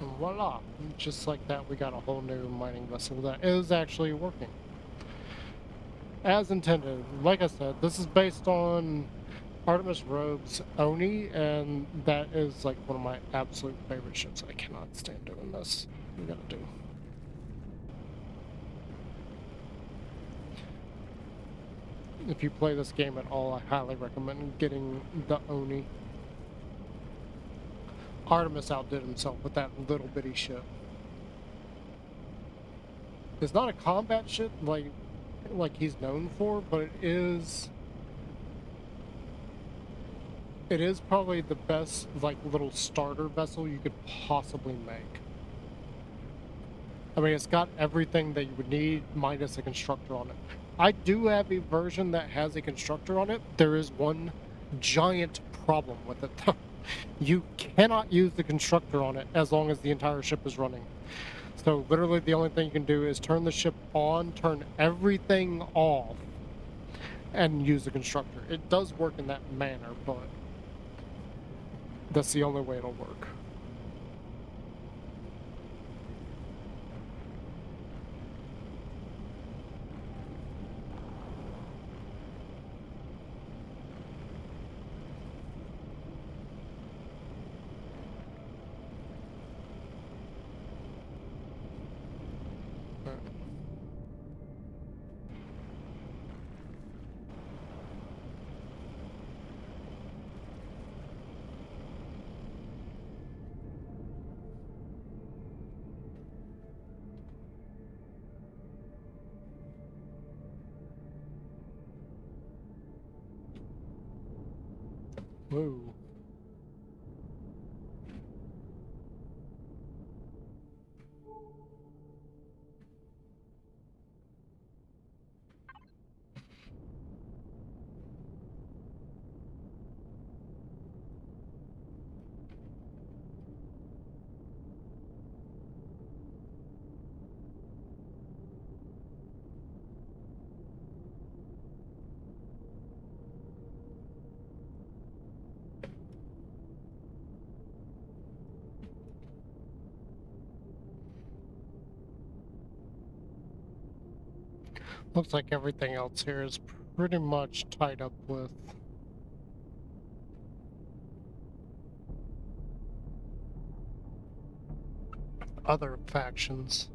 And voila! Just like that, we got a whole new mining vessel that is actually working. As intended. Like I said, this is based on Artemis Rogue's Oni, and that is like one of my absolute favorite ships. I cannot stand doing this. We gotta do. If you play this game at all, I highly recommend getting the Oni. Artemis outdid himself with that little bitty ship. It's not a combat ship like he's known for, but it is probably the best like little starter vessel you could possibly make. I mean, it's got everything that you would need minus a constructor on it. I do have a version that has a constructor on it. There is one giant problem with it though. You cannot use the constructor on it as long as the entire ship is running. So literally the only thing you can do is turn the ship on, turn everything off, and use the constructor. It does work in that manner, but that's the only way it'll work. Whoa. Looks like everything else here is pretty much tied up with other factions.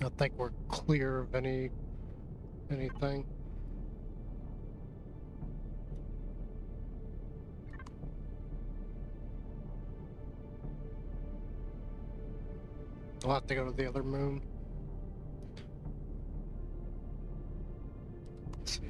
I think we're clear of anything. We'll have to go to the other moon. Let's see.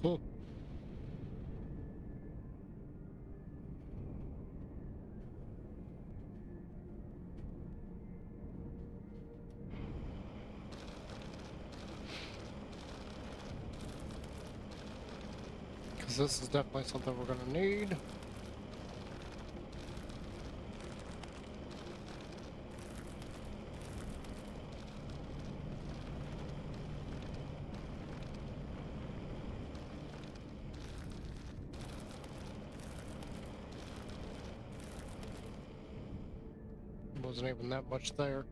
Cool. Because this is definitely something we're going to need. Wasn't even that much there.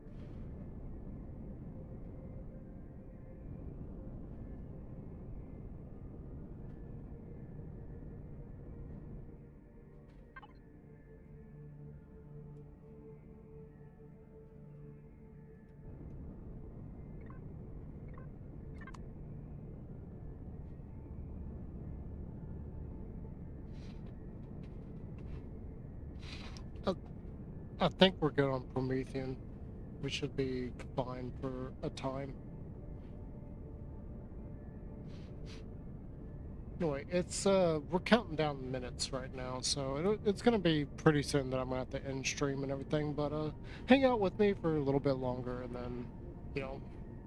I think we're good on Promethean. We should be fine for a time. Anyway, it's we're counting down the minutes right now, so it's gonna be pretty soon that I'm gonna have to end stream and everything. But hang out with me for a little bit longer, and then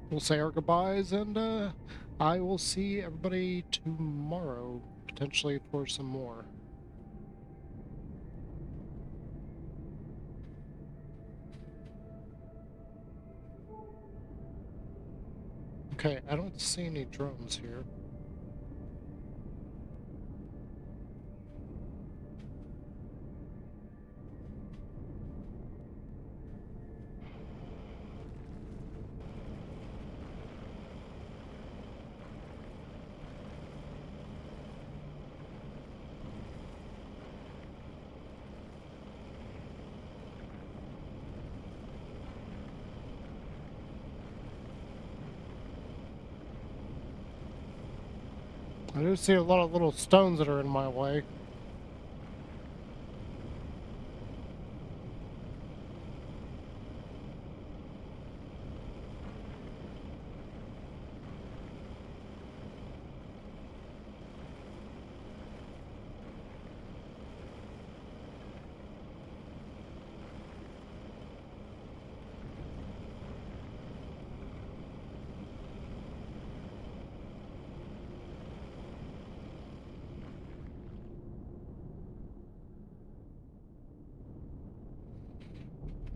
we'll say our goodbyes, and I will see everybody tomorrow, potentially for some more. Okay, I don't see any drones here. I do see a lot of little stones that are in my way.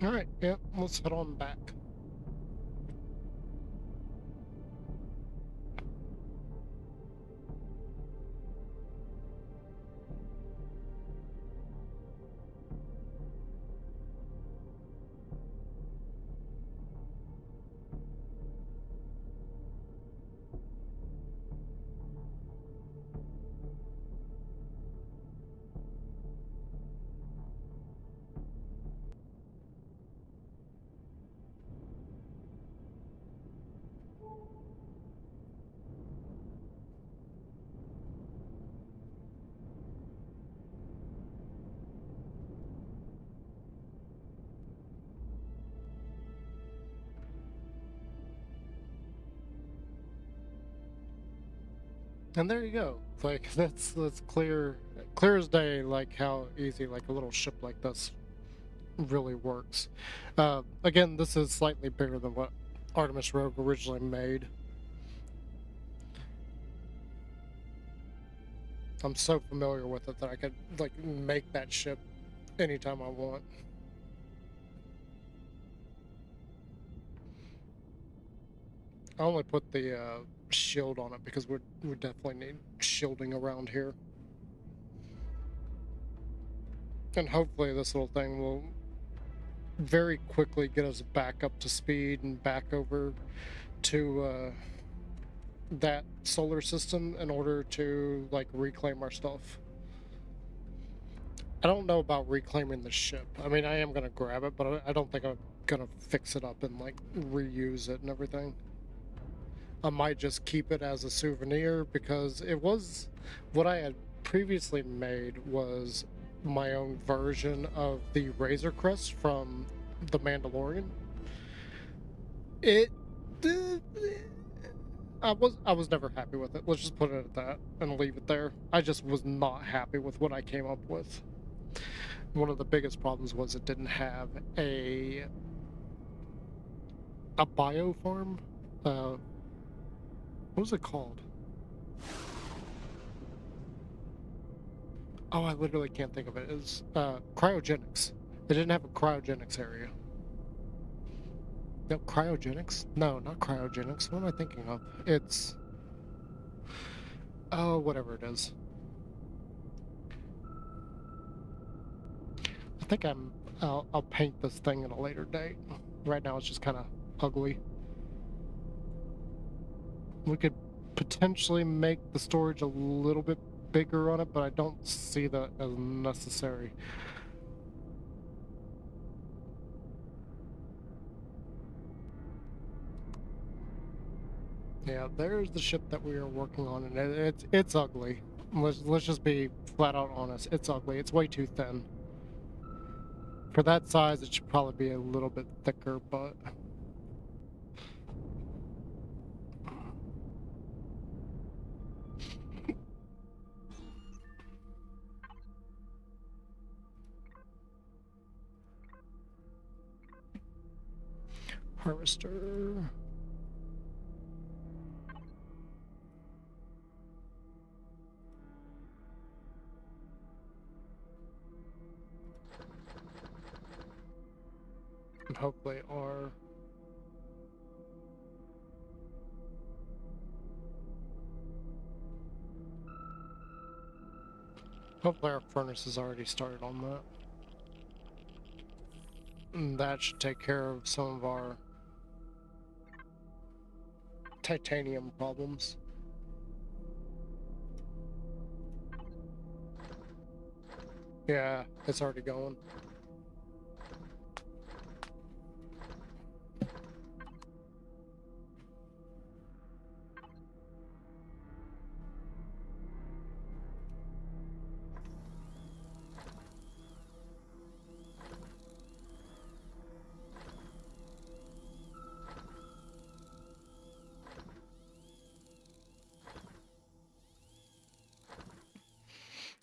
Alright, yeah, let's head on back. And there you go. Like that's clear as day, like how easy like a little ship like this really works. Again, this is slightly bigger than what Artemis Rogue originally made. I'm so familiar with it that I could like make that ship anytime I want. I only put the shield on it because we definitely need shielding around here. And hopefully this little thing will very quickly get us back up to speed and back over to that solar system in order to like reclaim our stuff. I don't know about reclaiming the ship. I mean, I am gonna grab it, but I don't think I'm gonna fix it up and like reuse it and everything. I might just keep it as a souvenir because it was what I had previously made was my own version of the Razor Crest from The Mandalorian. It I was never happy with it. Let's just put it at that and leave it there. I just was not happy with what I came up with. One of the biggest problems was it didn't have a biofarm. What was it called? Oh, I literally can't think of it. It's cryogenics. It didn't have a cryogenics area. No, cryogenics? No, not cryogenics. What am I thinking of? It's... Oh, whatever it is. I think I'll paint this thing at a later date. Right now it's just kind of ugly. We could potentially make the storage a little bit bigger on it, but I don't see that as necessary. Yeah, there's the ship that we are working on, and it's ugly. Let's just be flat out honest. It's ugly. It's way too thin. For that size, it should probably be a little bit thicker, but... Harvester... And hopefully our... Hopefully our furnace is already started on that. And that should take care of some of our titanium problems. Yeah, it's already going.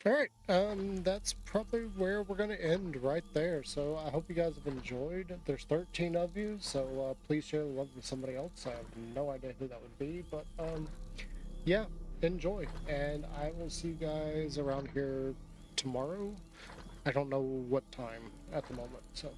Alright, that's probably where we're going to end right there. So I hope you guys have enjoyed. There's 13 of you, so please share the love with somebody else. I have no idea who that would be, but yeah, enjoy. And I will see you guys around here tomorrow. I don't know what time at the moment, so...